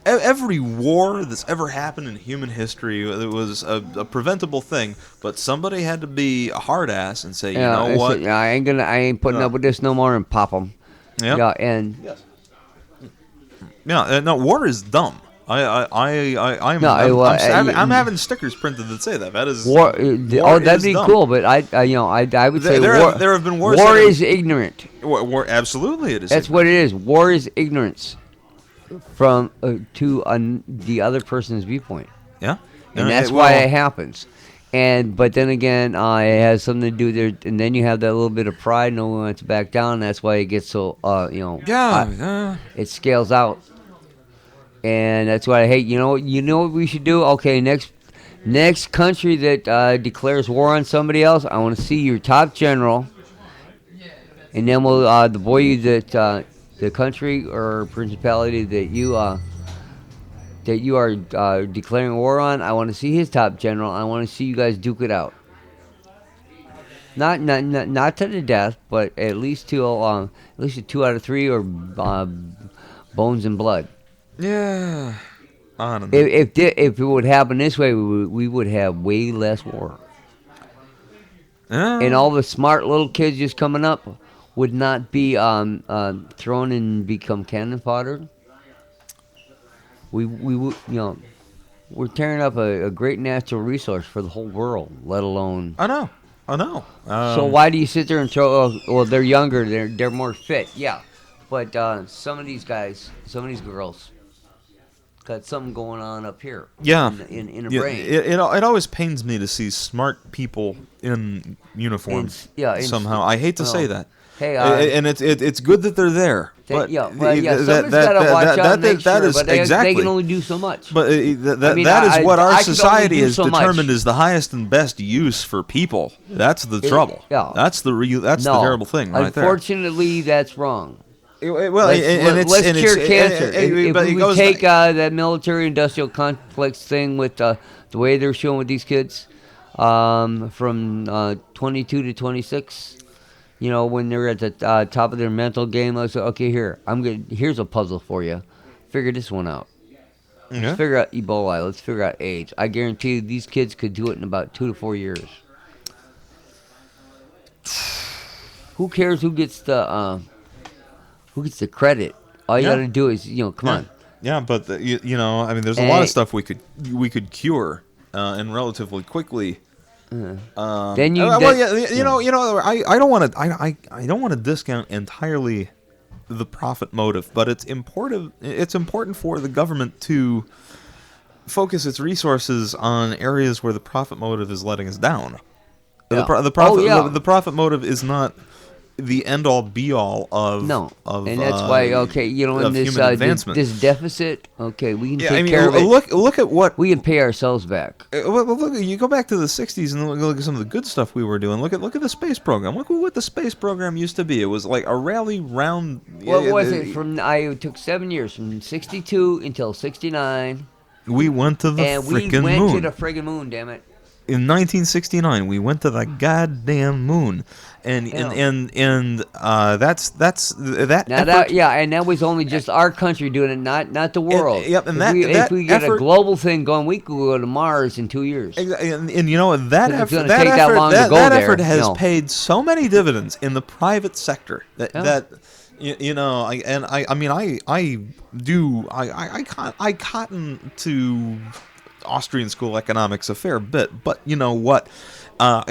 Every war that's ever happened in human history, it was a preventable thing, but somebody had to be a hard ass and say, you know what? I ain't putting up with this no more, and pop them. Yep. Yeah, and no, war is dumb. I'm having stickers printed that say that. That is war. war That'd is be dumb. cool, but I would say there have been wars. War is ignorant. War, absolutely, it is. That's what it is. War is ignorance from to the other person's viewpoint. Yeah, and that's why it happens. But then again, it has something to do there, and then you have that little bit of pride. No one wants to back down. That's why it gets so it scales out. And that's what I hate. You know what we should do? Okay, next country that declares war on somebody else, I want to see your top general, and then we'll deploy you that the country or principality that you are declaring war on. I want to see his top general. I want to see you guys duke it out. Not to the death, but at least to a 2 out of 3 or bones and blood. Yeah. I don't know. If it would happen this way, we would have way less war. And all the smart little kids just coming up would not be thrown and become cannon fodder. We would, we're tearing up a great natural resource for the whole world, let alone. I know. So why do you sit there and throw? Well, they're younger, they're more fit, yeah. But some of these guys, some of these girls, got something going on up here. Yeah. In a brain. It always pains me to see smart people in uniform. Yeah. Somehow, I hate to say that. Hey, and it's good that they're there. But somebody's got to watch out and make sure, but they can only do so much. But that is what our society has determined is the highest and best use for people. That's the trouble. Yeah. That's the terrible thing right there. Unfortunately, that's wrong. Well, let's cure cancer. If we take that military-industrial complex thing with the way they're showing with these kids from 22 to 26, when they're at the top of their mental game, let's say, okay, here's a puzzle for you. Figure this one out. Yeah. Let's figure out Ebola. Let's figure out AIDS. I guarantee you these kids could do it in about 2 to 4 years. Who cares who gets the credit? All you got to do is, come on. Yeah, but there's a lot of stuff we could cure and relatively quickly. Then I don't want to discount entirely the profit motive, but it's important for the government to focus its resources on areas where the profit motive is letting us down. Yeah. The profit motive is not the end all be all of and that's why in this deficit, we can take care of it. Look at what we can pay ourselves back. Look, you go back to the '60s and look at some of the good stuff we were doing. Look at the space program. Look at what the space program used to be. It was like a rally round. What was it? It took 7 years, from '62 until '69. We went to the friggin' moon. And we went to the friggin' moon. Damn it. In 1969, we went to the goddamn moon, and that's that. And that was only just our country doing it, not the world. If we get a global thing going, we could go to Mars in 2 years. And that effort has paid so many dividends in the private sector that I cotton to Austrian school economics a fair bit, but you know what?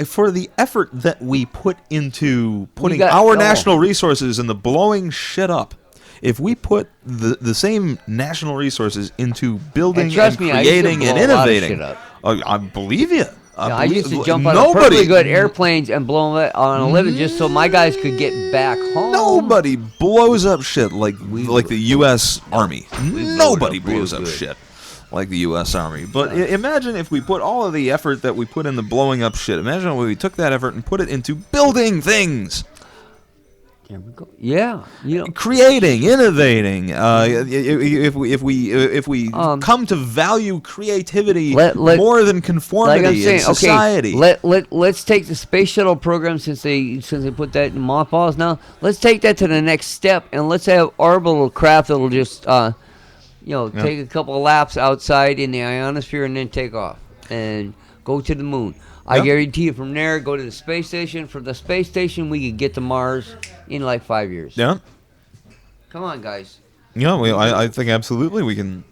For the effort that we put into putting our national resources into blowing shit up, if we put the same national resources into building and creating and innovating, I believe you. I used to jump on perfectly good airplanes and blow them on a living just so my guys could get back home. Nobody blows up shit like the U.S. Army. Nobody blows up shit like the U.S. Army. But imagine if we put all of the effort that we put into blowing up shit. Imagine if we took that effort and put it into building things. There we go. Yeah, creating, innovating. If we come to value creativity more than conformity in society. Let's take the space shuttle program since they put that in mothballs now. Let's take that to the next step and let's have orbital craft that'll just take a couple of laps outside in the ionosphere and then take off and go to the moon. I guarantee you from there, go to the space station. From the space station, we could get to Mars in like 5 years. Yeah. Come on, guys. Yeah, I think absolutely we can.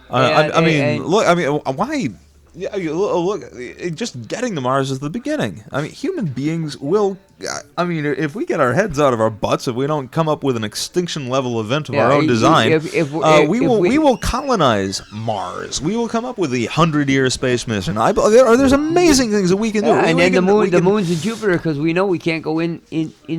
Why? Yeah, look, just getting to Mars is the beginning. I mean, human beings will. I mean, if we get our heads out of our butts, if we don't come up with an extinction level event of our own design, we will colonize Mars. We will come up with the 100-year space mission. There's amazing things that we can do. And then the moon's in Jupiter because we know we can't go in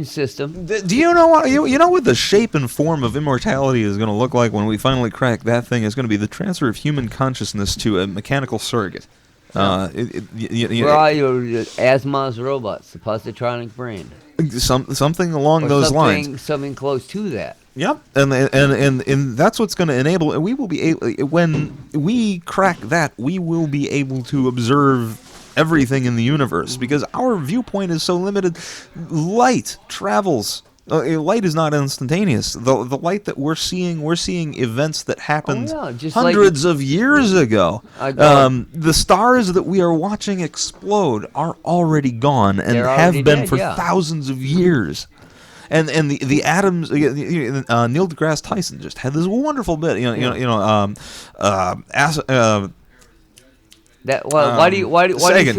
system. Do you know what? You know what the shape and form of immortality is going to look like when we finally crack that thing? It's going to be the transfer of human consciousness to a mechanical surrogate. Where are your Asimov's robots, the positronic brain? Something along those lines. Something close to that. Yep, and that's what's going to enable. We will be able, when we crack that, we will be able to observe everything in the universe because our viewpoint is so limited. Light travels. Light is not instantaneous. The light that we're seeing events that happened hundreds of years ago. The stars that we are watching explode are already gone and have been dead, for thousands of years. And the atoms. Neil deGrasse Tyson just had this wonderful bit.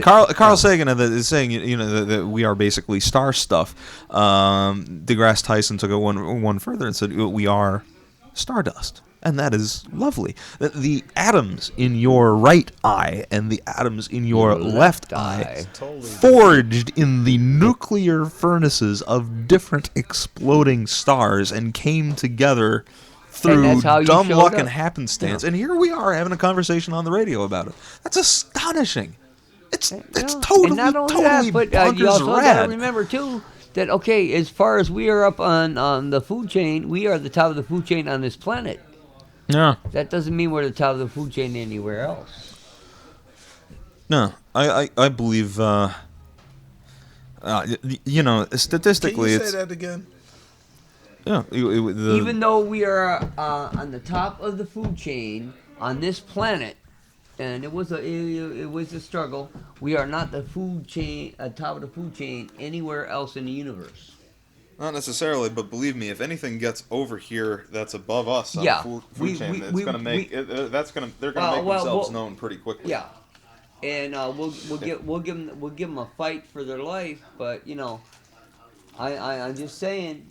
Carl Sagan is saying that we are basically star stuff. DeGrasse Tyson took it one further and said we are stardust. And that is lovely. The atoms in your right eye and the atoms in your left eye forged in the nuclear furnaces of different exploding stars and came together through that's how you dumb showed luck up. and happenstance. And here we are having a conversation on the radio about it. That's astonishing. It's totally, and not only totally that, but bonkers you also rad. got to remember too that as far as we are up on the food chain, we are the top of the food chain on this planet. Yeah. That doesn't mean we're the top of the food chain anywhere else. No, I believe, statistically, Can you it's say that again? yeah. Even though we are on the top of the food chain on this planet, and it was a struggle, we are not the food chain top of the food chain anywhere else in the universe. Not necessarily, but believe me, if anything gets over here that's above us on Yeah, the food we- chain, we- it's we- gonna make we- they're gonna make themselves known pretty quickly. Yeah, and we'll give them a fight for their life, but I'm just saying,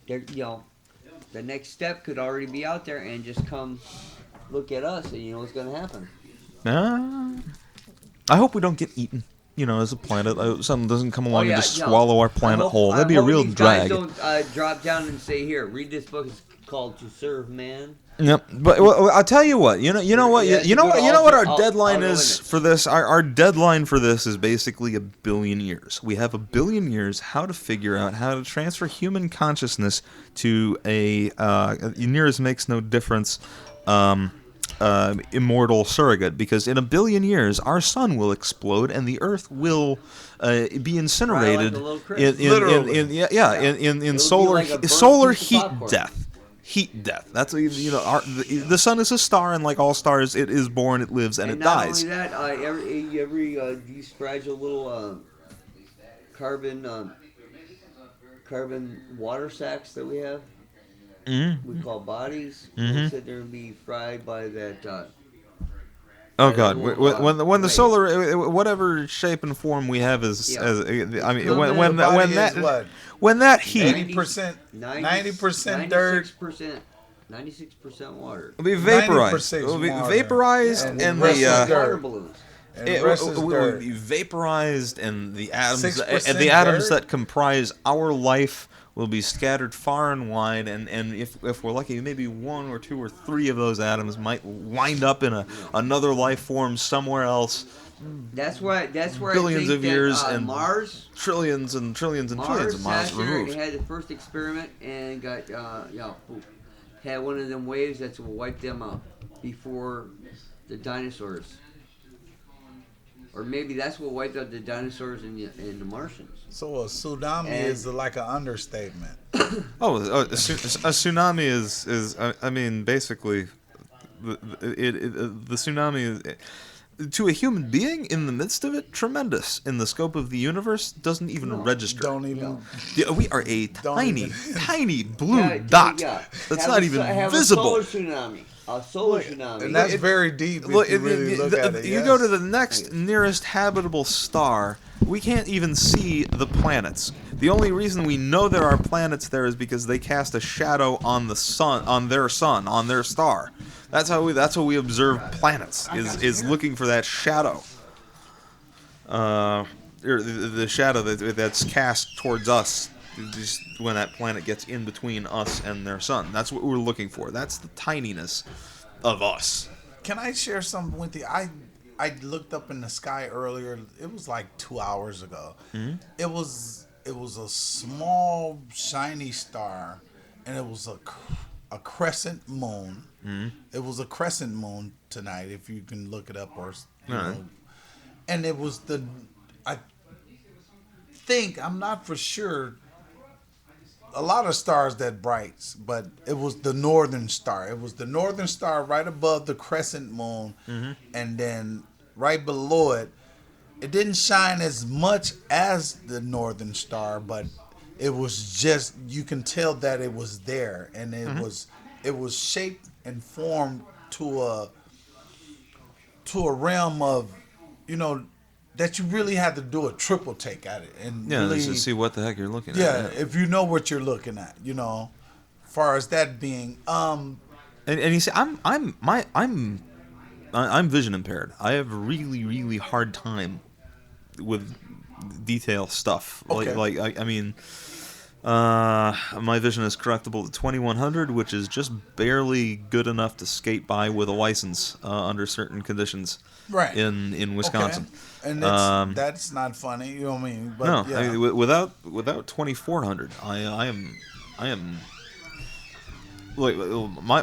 the next step could already be out there and just come look at us, and what's gonna happen. I hope we don't get eaten. As a planet, something doesn't come along and just yeah. swallow our planet whole. That'd be a real these drag. Guys don't drop down and say, "Here, read this book. It's called To Serve Man." Yep, but I'll tell you what. You know what. Yeah, You know what our I'll- deadline I'll go is in it. for this. Our deadline for this is basically 1 billion years. We have 1 billion years how to figure out how to transfer human consciousness to a near as makes no difference. Immortal surrogate, because in 1 billion years our sun will explode and the Earth will be incinerated a little crisp. in be solar like a burnt solar piece of heat popcorn. death. Heat death. That's the sun is a star, and like all stars, it is born, it lives, and it not dies. only that, every these fragile little carbon water sacs that we have, we call bodies. We'll sit there and be fried by that. Oh God! When the Right. solar, whatever shape and form we have is, Yeah. I mean, The when body that is what? when that heat 80%, 90% dirt. 96% water. will be vaporized, 90% it will be water. vaporized, And and the rest is the dirt. Water balloons. And it the rest is will dirt. be vaporized, and the atoms 6% atoms dirt? that comprise our life will be scattered far and wide, and if we're lucky, maybe 1 or 2 or 3 of those atoms might wind up in another life form somewhere else. That's where Billions I think of years that, and Mars. Trillions and trillions and trillions of miles sat there and removed. had the first experiment and got had one of them waves that's wiped them out before the dinosaurs. Or maybe that's what wiped out the dinosaurs and the Martians. So a tsunami And- is like an understatement. A tsunami is I mean, basically, the tsunami is. To a human being in the midst of it, tremendous. In the scope of the universe, doesn't even register. Don't even. Yeah, we are a tiny, even- tiny blue Yeah, dot yeah. that's Have not a- even have visible. A solar tsunami. And that's very deep if Look, you really look at it. you go to the next nearest habitable star, we can't even see the planets. The only reason we know there are planets there is because they cast a shadow on the sun, on their star. That's how we observe planets, is looking for that shadow. Or the shadow that's cast towards us just when that planet gets in between us and their sun. That's what we're looking for. That's the tininess of us. Can I share something with you? I looked up in the sky earlier. It was like 2 hours ago. Mm-hmm. It was a small shiny star, and it was a crescent moon. Mm-hmm. It was a crescent moon tonight, if you can look it up, or you All right. know. And it was I'm not for sure. A lot of stars that bright, but it was the northern star. It was the northern star right above the crescent moon, and then right below it, it didn't shine as much as the northern star, but it was just, you can tell that it was there, and it was shaped and formed to a realm of, that you really had to do a triple take at it, and Yeah, really just to see what the heck you're looking yeah, at. if you know what you're looking at, far as that being, And you see, I'm vision impaired. I have a really, really hard time with detail stuff. Okay. I mean, my vision is correctable to 2100, which is just barely good enough to skate by with a license under certain conditions. Right. In Wisconsin. Okay. And that's not funny, you know what I mean? But No, yeah. I mean, without 2400, I am. Like,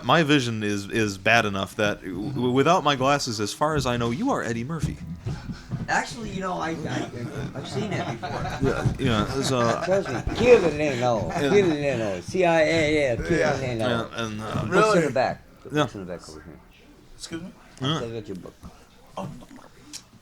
my vision is bad enough that without my glasses, as far as I know, you are Eddie Murphy. Actually, I've seen that before. Yeah, so, Trust me, killing it no. Killing it no. CIA, killing it no. and Books Really? in the back. The Yeah. books in the back over here. Excuse me? I got your book. Oh,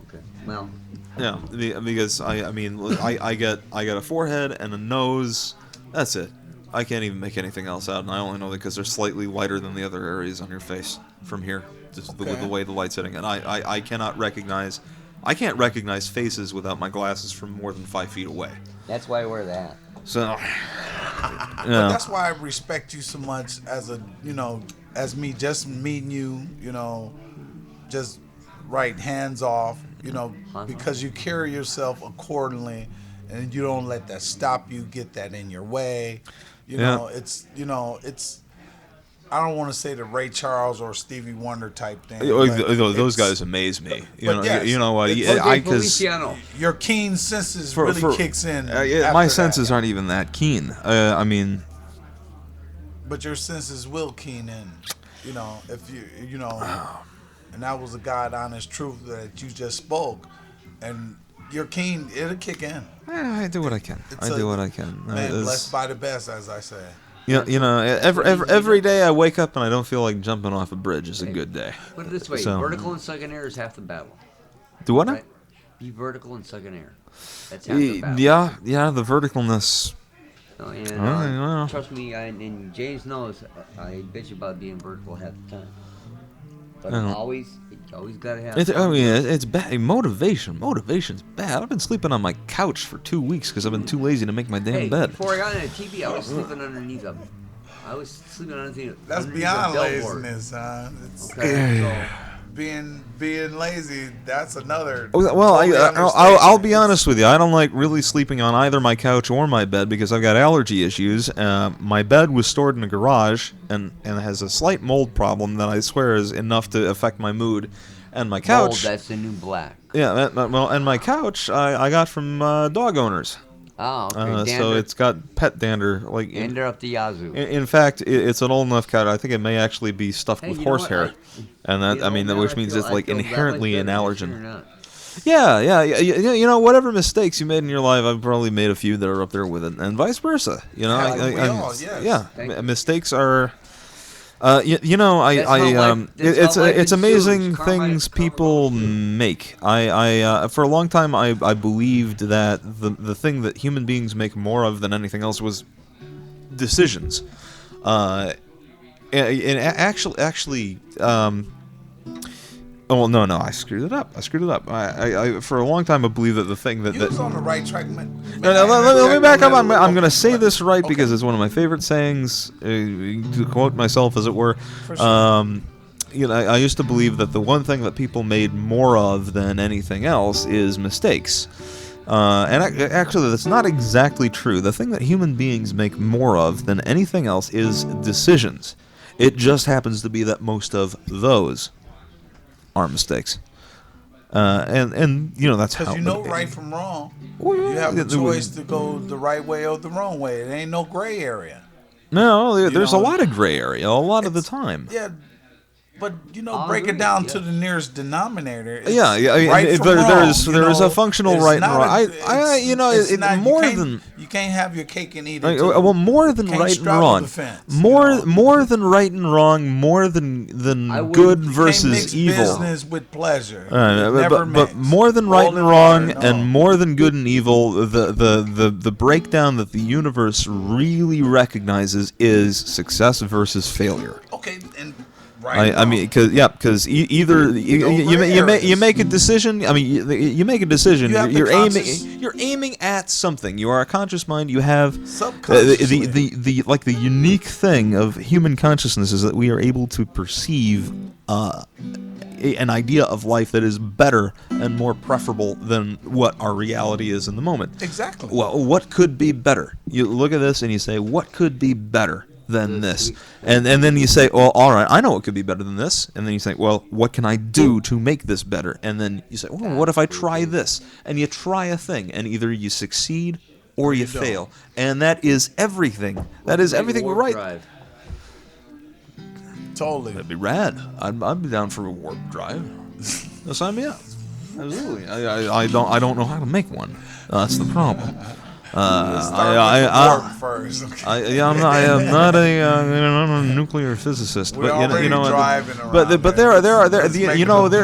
Okay. Well, yeah, because I get a forehead and a nose. That's it. I can't even make anything else out, and I only know that because they're slightly lighter than the other areas on your face from here, just with the way the light's hitting. And I cannot recognize. I can't recognize faces without my glasses from more than 5 feet away. that's why I wear that. So, But yeah. that's why I respect you so much as as me just meeting you, just right, hands off, because you carry yourself accordingly and you don't let that stop you, get that in your way. It's I don't want to say the Ray Charles or Stevie Wonder type thing. Those guys amaze me. You know what? Because your keen senses really kicks in. my after senses that. aren't even that keen. But your senses will keen in. If you and that was the God honest truth that you just spoke, and you're keen, it'll kick in. I do what I can. Do what I can. Man, blessed by the best, as I say. Every day I wake up and I don't feel like jumping off a bridge is a good day. Put it this way: So- vertical and sucking air is half the battle. Do what now? Right? Be vertical and sucking air. That's half the battle. Yeah, the verticalness. Oh, and, well. trust me, and James knows I bitch about being vertical half the time. But you always gotta have. It's bad. Motivation's bad. I've been sleeping on my couch for 2 weeks because I've been too lazy to make my damn Hey, bed. before I got on the TV, I was sleeping underneath them. I was sleeping underneath. That's underneath beyond a billboard. laziness, huh? It's Okay, so being lazy. That's another. Well, totally I'll understatement. be honest with you. I don't like really sleeping on either my couch or my bed because I've got allergy issues. My bed was stored in a garage and has a slight mold problem that I swear is enough to affect my mood. And my couch, mold, that's the new black. yeah, and my couch I got from dog owners. Oh, okay. So Dander. it's got pet dander. Like Dander up the yazoo. in fact, it's an old enough couch. I think it may actually be stuffed Hey, with you know horsehair, what? and that Now which means I it's like feel that inherently much an better, allergen. or not. Yeah. Whatever mistakes you made in your life, I've probably made a few that are up there with it, and vice versa. We all, yes. Thank you. Mistakes are. It's like amazing the Jews. things Carmichael people Carmichael. make. For a long time, I believed that the thing that human beings make more of than anything else was decisions. Actually. Oh no! I screwed it up. I for a long time I believed that the thing that You was on the right track, man. no, let me back up. I'm going to say this right because it's one of my favorite sayings, to quote myself, as it were. For sure. I used to believe that the one thing that people made more of than anything else is mistakes. Actually, that's not exactly true. The thing that human beings make more of than anything else is decisions. It just happens to be that most of those are mistakes. And that's how. Because right from wrong. Well, You have the the- choice to go the right way or the wrong way. It ain't no gray area. No, there's a know, lot of gray area a lot of the it's- time. Yeah, but I break it agree, down yeah. to the nearest denominator. It's Yeah. I mean, right from there wrong, is a functional It's right and not wrong. it's not- more you can't- than. you can't have your cake and eat it. Too. Well, more than Can't right and straddle wrong. the fence, More than right and wrong. More than I wouldn't- good you You versus can't mix evil. business with pleasure. But, Never but mix. more than right All and in wrong, one, and no. more than good and evil, the breakdown that the universe really recognizes is success versus failure. Okay, and Right. I mean, because either you make a decision. I mean, you make a decision. You have the You're conscious- aiming. You're aiming at something. You are a conscious mind. You have Subconsciously. the unique thing of human consciousness is that we are able to perceive an idea of life that is better and more preferable than what our reality is in the moment. Exactly. Well, what could be better? You look at this and you say, what could be better than this? And then you say, well, all right, I know what could be better than this. And then you say, well, what can I do to make this better? And then you say, well, what if I try this? And you try a thing, and either you succeed or you fail. And that is everything. That is everything. We're right. Drive. Totally. That'd be rad. I'd be down for a warp drive. Sign me up. Absolutely. I don't know how to make one. That's the problem. First. Okay. I am not a nuclear physicist, We're but you know, already driving around but there.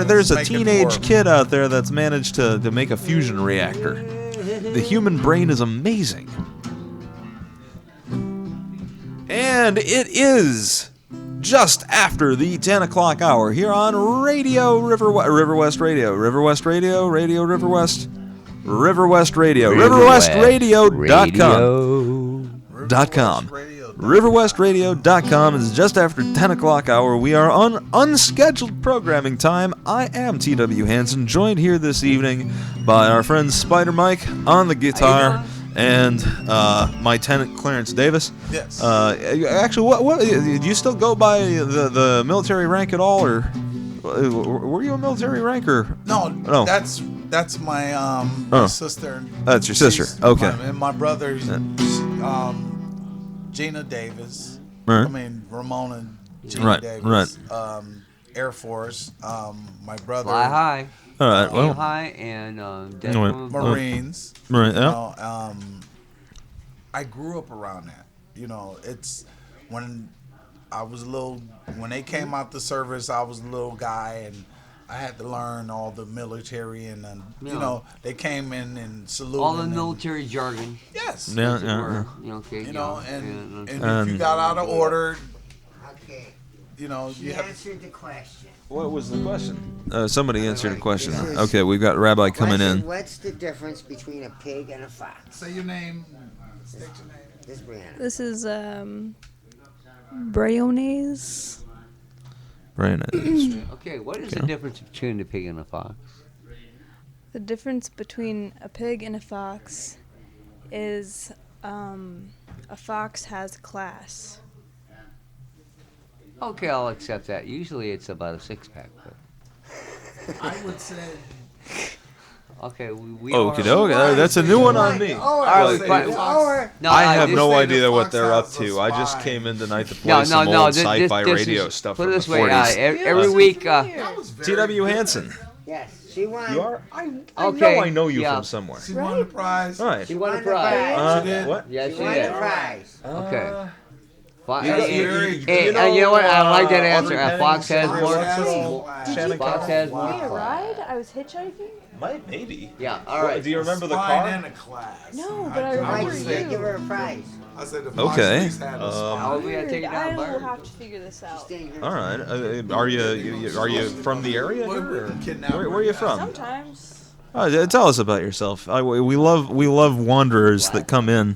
there's Let's a make it teenage work. kid out there that's managed to make a fusion reactor. The human brain is amazing, and it is just after the 10 o'clock hour here on Radio Riverwest Radio, Riverwest Radio, Radio Riverwest, Riverwest Radio, riverwestradio.com. riverwestradio.com is just after 10 o'clock hour. We are on unscheduled programming time. I am T.W. Hansen, joined here this evening by our friend Spider Mike on the guitar and my tenant Clarence Davis. Yes. Actually, what do you still go by the military rank at all, or were you a military rank or No, No. that's my Oh. sister. That's your sister. She's Okay. and my brother's Gina Davis. Right. I mean Ramona Gina Right, Davis. Air Force. My brother. Fly high. all right? Aim Well, high and death Right. from above. Marines. right. You Yeah. know, I grew up around that. You know, it's when I was when they came out the service, I was a little guy and I had to learn all the military and you Yeah. know, they came in and saluted. All the and- military jargon. Yes. Yeah, as it yeah, were. You know, okay, You know, yeah, and yeah, if you got out of order, Okay. you know, She you have answered the question. What was the question? Somebody answered a question. Okay, we've got Rabbi coming in. What's the difference between a pig and a fox? say your name, state your name. This is Brianna. This is Briones. Very nice. Okay, what is the difference between a pig and a fox? The difference between a pig and a fox is a fox has class. Okay, I'll accept that. Usually it's about a six-pack. But I would say. okay, we Okie are. doke. That's a new one on me. All right, fine. Or No, I have just- no say the idea what fox they're up has a to. I just spine. came in tonight to play No, some no, old this sci-fi is- radio stuff Put from it the this way, 40s. every week. T.W. Hansen. yes, she won. You are? I Okay, know I know you yeah. from somewhere. She won the prize. All right. She won a Won the prize. prize. She did. What? Yeah, She she won did. the prize. Okay. Fo- You- and- you- and- you and you know what? I like that Audrey answer. A fox has Penning, more. Shannon Fox has more. Wow. Ride? I was hitchhiking? Maybe. Yeah. All right. Do you remember the Spine car? and a class. No, but I Why remember did they give you. her a prize? I said the fox Okay. at least had a spine. Oh, we gotta take it I down, will Byron. have to figure this out. Staying here. All right. Are you from the area? What, Here, or- kidnap Where are you from? Sometimes. Tell us about yourself. We love wanderers that come in.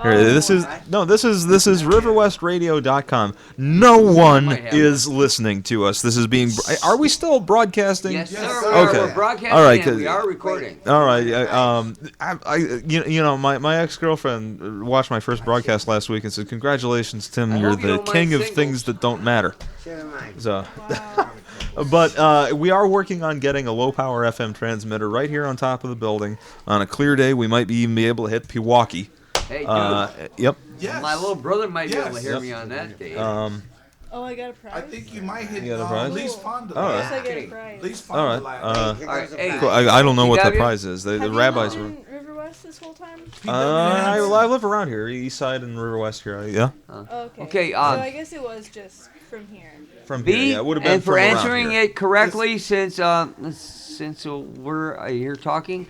Here, this is riverwestradio.com. No one is listening to us. This is being. Are we still broadcasting? Yes, Yes, sir. sir. Okay. We're broadcasting. All right, and we are recording. All right. You know, my ex-girlfriend watched my first broadcast last week and said, "Congratulations, Tim. I You're hope you the don't mind king of singles." things that don't matter." So am I. So. But we are working on getting a low-power FM transmitter right here on top of the building. On a clear day, we might even be able to hit Pewaukee. Hey, dude. Yep. Yes. My little brother might be able to Yes. hear Yep. me on that day. Oh, I got a prize? I think you might hit You got a prize? Lee's Fond du All Lac. Yes, I get a Okay. prize. Lee's All Fond right. du Lac. Here All right, goes a hey. prize. Cool. I don't know what the TW? prize is. The Have you rabbis lived were. in River West this whole time? I live around here, East Side and River West here. Yeah. Oh, okay. Okay, so I guess it was just from here. From here. B, Yeah, it would have been and for from around answering here. it correctly, since we're here talking,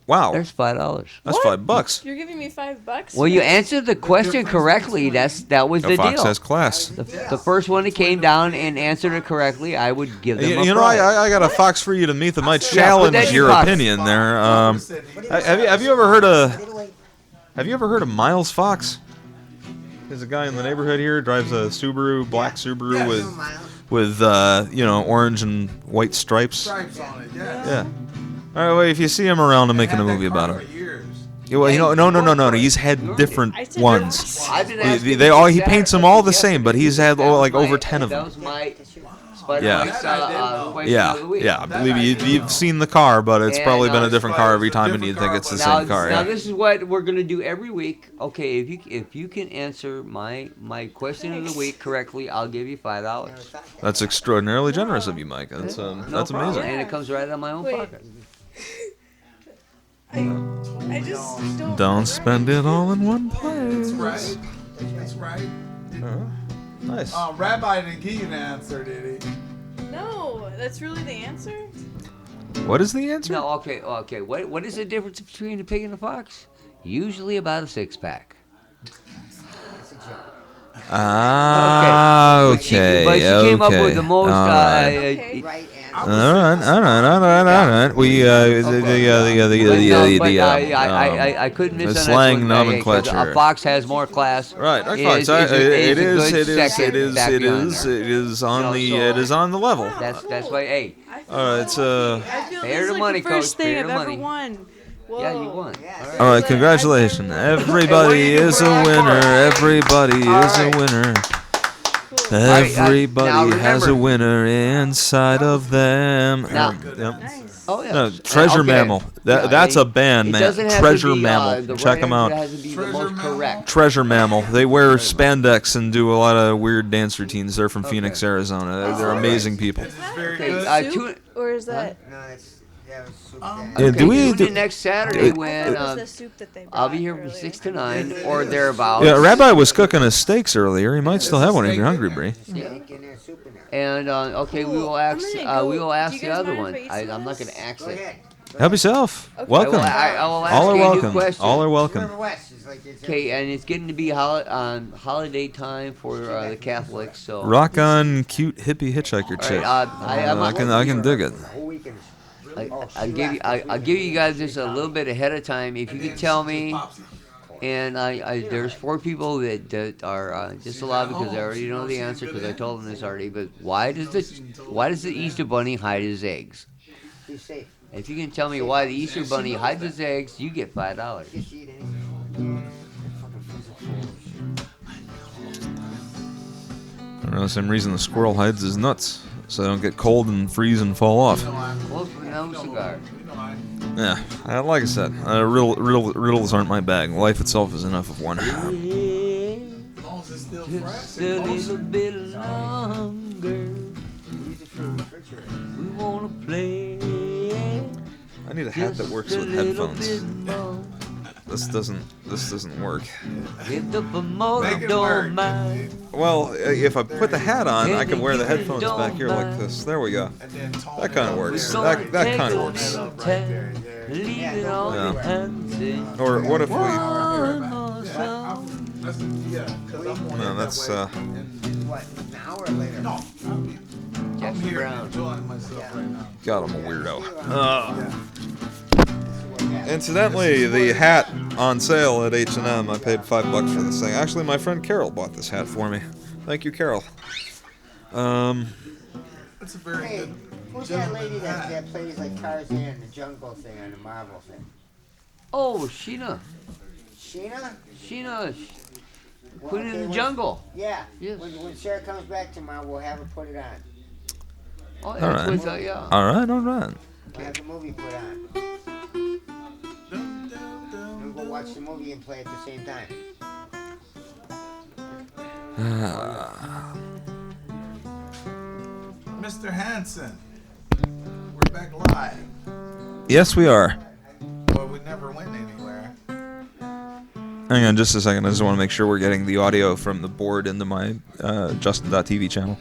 Wow. There's $5. That's $5. You're giving me $5? Well, you answered the question correctly. That was A the fox deal. has class. The first one that came down and answered it correctly, I would give them You a know, prize. I got a fox for you to meet that might put challenge that in your your box. opinion there. Have you ever heard of Miles Fox? There's a guy in the neighborhood here, drives a Subaru, black Subaru with orange and white stripes. Stripes on it, yeah. Yeah. All right, well, if you see him around, I'm making a movie about him. Yeah, well, no. He's had different ones. I've been He asking he you paints them all the same, but he's had like over 10 of That them. was my Spider Yeah. Mike's, question Yeah, of the week. yeah. I believe you've seen the car, but it's And, probably been a uh, different car every time, and you think it's the Now, same car. now Yeah. this is what we're gonna do every week. Okay, if you can answer my question of the week correctly, I'll give you $5. That's extraordinarily generous of you, Mike. That's No that's problem. amazing. And it comes right out of my own Wait. pocket. I just don't. Don't spend it all in one That's place. right. That's right. Nice. Rabbi didn't give you the answer, did he? No, that's really the answer? What is the answer? No, okay. What is the difference between a pig and a fox? Usually about a 6-pack. Ah, okay. But she came up with the most. All right. Okay. Right answer. All right. We I couldn't miss the on slang this one, 'cause nomenclature. A fox has more class. Right, It Fox. is a good It second back beyond there. is on No, the so, it is on the level. That's why. Hey, I feel All right, so lucky. I feel Pay this her is the like money, the first Coach, pay thing her I've the ever money. won. Whoa. yeah, you won. Yes. All right, congratulations. Everybody is a winner. Everybody is a winner. Everybody now has a remember- winner inside of them. Now- Yep. Nice. Oh yeah. No, Treasure Okay. Mammal. Yeah, That's it- a band, it man. doesn't have Treasure to be, Mammal. the Check right them out. answer has to be the Treasure most Mammal. correct. Treasure Mammal. They wear spandex and do a lot of weird dance routines. They're from Phoenix, Arizona. They're amazing people. It's very Okay, good. tune- Or is that? No, that was super Um, bad. Yeah, okay, do we tune do- in next Saturday I when thought it was the soup that they brought I'll be here from earlier. 6 to 9 or thereabouts. Yeah, Rabbi was cooking us steaks earlier. He might still have one if you're hungry, Bree. Steak in there, soup in there. And okay, we Cool. will I'm ask. gonna go- We will do ask you the guys other mind one. if I eat some I'm of not this? going to ask Go it. ahead. Help yourself. Okay. Welcome. I will ask All are you a new welcome. question. All are welcome. River West is like it's Okay, and it's getting to be holiday time for the Catholics. So Rock on, cute hippie hitchhiker All chick. right, I can dig it. the whole weekend. I'll give you guys just a little bit ahead of time. If you could tell me, and there's 4 people that are disallowed because I already know the answer because I told them this already. But why does the Easter Bunny hide his eggs? Be safe. If you can tell me why the Easter Bunny hides his eggs, you get $5. Just eat anything. Fucking physical. I don't know, the same reason the squirrel hides his nuts, so they don't get cold and freeze and fall off. Close with no cigar. Yeah, like I said, riddles aren't my bag. Life itself is enough of one. As long as it's still fresh. Just a little bit longer. Use it for the refrigerator. We wanna play. I need a hat that works with headphones. This doesn't work. Hit the motor, Make it don't work. mind. Well, if I put the hat on, I can wear the headphones back here like this. There we go. And then tone That it kind of up works. there. That kind of works. Right there, yeah. Leave it on Yeah. the hands. Or what if we? One more Yeah, song. that's, yeah, 'cause I'm on No, it that's that way. And- What, an hour later? No, I'm Jackson here Brown. enjoying myself right now. God, I'm a weirdo. Yeah. Incidentally, the hat on sale at H&M. I paid $5 for this thing. Actually, my friend Carol bought this hat for me. Thank you, Carol. It's a very Hey, good. who's that lady that plays like Tarzan, the jungle thing on the Marvel thing? Oh, Sheena. Sheena? Sheena. Well, Put it okay, in the when- jungle. Yeah. Yes. When Sarah comes back tomorrow, we'll have her put it on. Oh, All that's right. with, yeah. All right. We'll have the movie put on. We'll go watch the movie and play at the same time. Mr. Hanson, we're back live. Yes, we are. But we never went anywhere. Hang on just a second. I just want to make sure we're getting the audio from the board into my Justin.tv channel.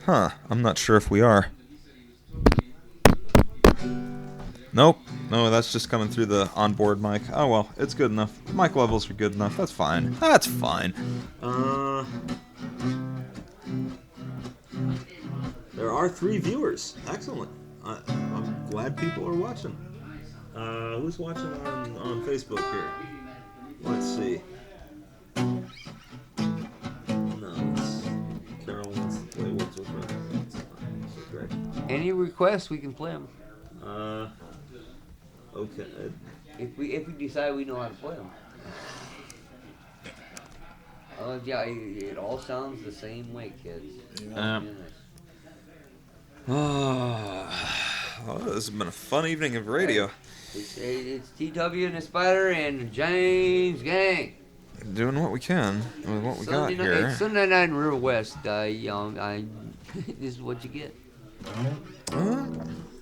Huh. I'm not sure if we are. Nope. No, that's just coming through the onboard mic. Oh well, it's good enough. Mic levels are good enough. That's fine. That's fine. There are 3 viewers. Excellent. I'm glad people are watching. Who's watching on Facebook here? Let's see. No, it's Carol wants to play Woods with Red. Great. Any requests, we can play them. Okay. If we decide we know how to play them. Yeah, it all sounds the same way, kids. Well, this has been a fun evening of radio. It's TW and the Spider and James Gang. Doing what we can with what we got here. It's Sunday night in River West. This is what you get.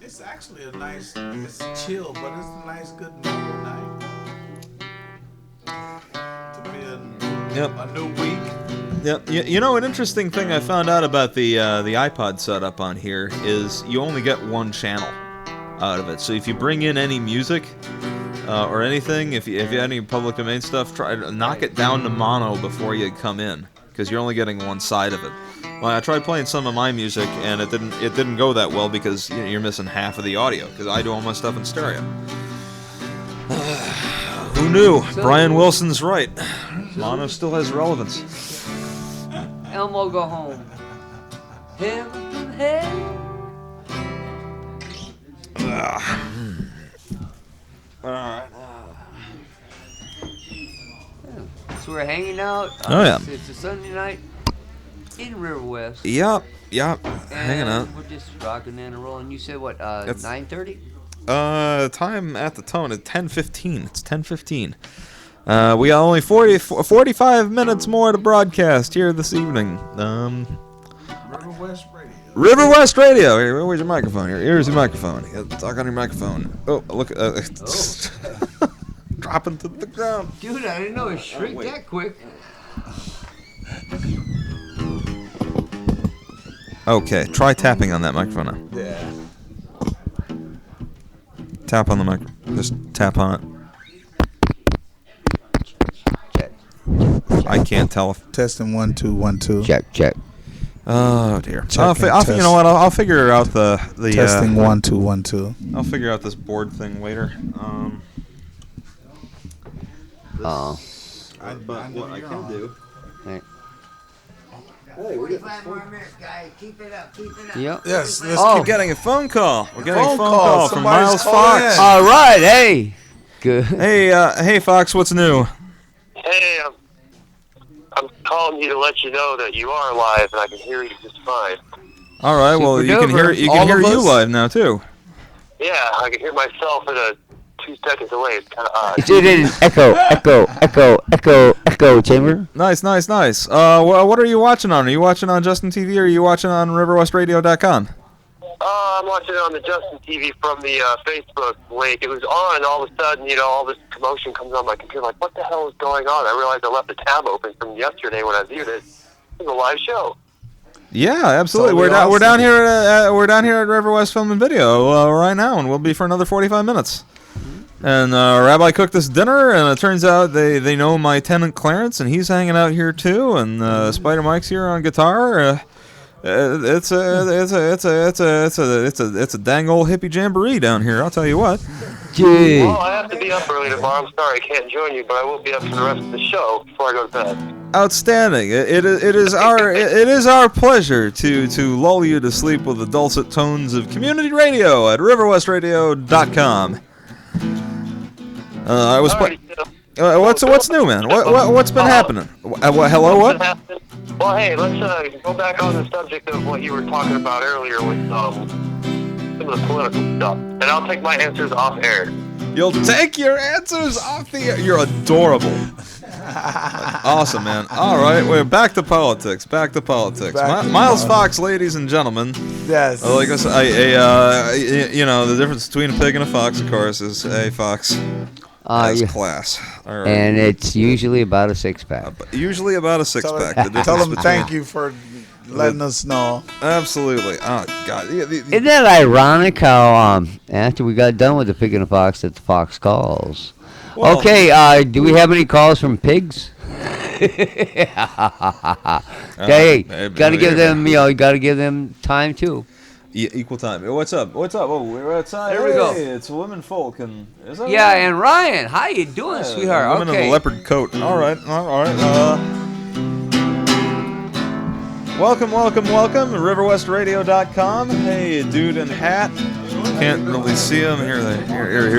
It's actually it's chill, but it's a nice, good normal night. To be a new week. Yep. You know, an interesting thing I found out about the iPod setup on here is you only get one channel out of it. So if you bring in any music or anything, if you have any public domain stuff, try to knock it down to mono before you come in, because you're only getting one side of it. Well, I tried playing some of my music and it didn't go that well because you're missing half of the audio, because I do all my stuff in stereo. Who knew? Brian Wilson's right. Mono still has relevance. Elmo, go home. Heaven, hey. Alright. So we're hanging out. Oh, yeah. It's a Sunday night in River West. Yep. Hanging out. We're just rocking and rolling. You said what? 9:30. Time at the tone at 10:15. It's 10:15. We got only 45 minutes more to broadcast here this evening. River West Radio. River West Radio. Here, where's your microphone? Here's your microphone. You gotta talk on your microphone. Oh, look. Dropping to the ground. Dude, I didn't know it shrink that quick. Okay, try tapping on that microphone now. Yeah. Tap on the mic. Just tap on it. I can't tell if. Testing 1 2 1 2. Check. Oh dear. Check and you know what? I'll figure out the Testing 1 2 1 2. I'll figure out this board thing later. But what I can do. Hey. 45 more minutes, guys. Keep it up. Yep. Yes. Let's Keep getting a phone call. We're getting a Phone phone call. call from Somebody's Miles calling Fox. in. All right. Hey. Good. Hey, Fox. What's new? Hey, I'm calling you to let you know that you are live and I can hear you just fine. All right. Well, Super you can duper. hear All of you us? live now too. Yeah, I can hear myself at 2 seconds away. It's kind of odd. It's in an echo chamber. Nice. What are you watching on? Are you watching on Justin TV or are you watching on RiverWestRadio.com? I'm watching it on the Justin TV from the Facebook link. It was on, and all of a sudden, all this commotion comes on my computer. Like, what the hell is going on? I realized I left the tab open from yesterday when I viewed it. It was a live show. Yeah, absolutely. Totally We're down awesome. here at River West Film and Video right now, and we'll be for another 45 minutes. And Rabbi cooked us dinner, and it turns out they know my tenant Clarence, and he's hanging out here too. And Spider Mike's here on guitar. It's a dang old hippie jamboree down here. I'll tell you what. Gee. Well, I have to be up early tomorrow. I'm sorry I can't join you, but I will be up for the rest of the show before I go to bed. Outstanding. It is our pleasure to lull you to sleep with the dulcet tones of community radio at RiverWestRadio.com. I was. What's new, man? What's been happening? Hello, what? Well, hey, let's go back on the subject of what you were talking about earlier with some of the political stuff, and I'll take my answers off air. You'll take your answers off the air. You're adorable. Awesome, man. All right, we're back to politics. Miles Fox, ladies and gentlemen. Yes. Like I said, the difference between a pig and a fox, of course, is a fox has Yeah. class. All right. And it's usually about a 6-pack. Usually about a 6-pack. Tell them thank you for letting us know. Absolutely. Oh God. Yeah, Isn't that ironic how after we got done with the pig and the fox that the fox calls? Well- Okay, do we have any calls from pigs? Okay, gotta give them, you gotta give them time too. Equal time. What's up? What's up? Oh, we're outside. There we go. Hey, it's women folk, and is that Yeah, right? and Ryan, how you doing, Yeah, sweetheart? Woman in Okay. a leopard coat. All right. Welcome. RiverWestRadio.com. Hey, dude in hat. Can't really see him here. Here.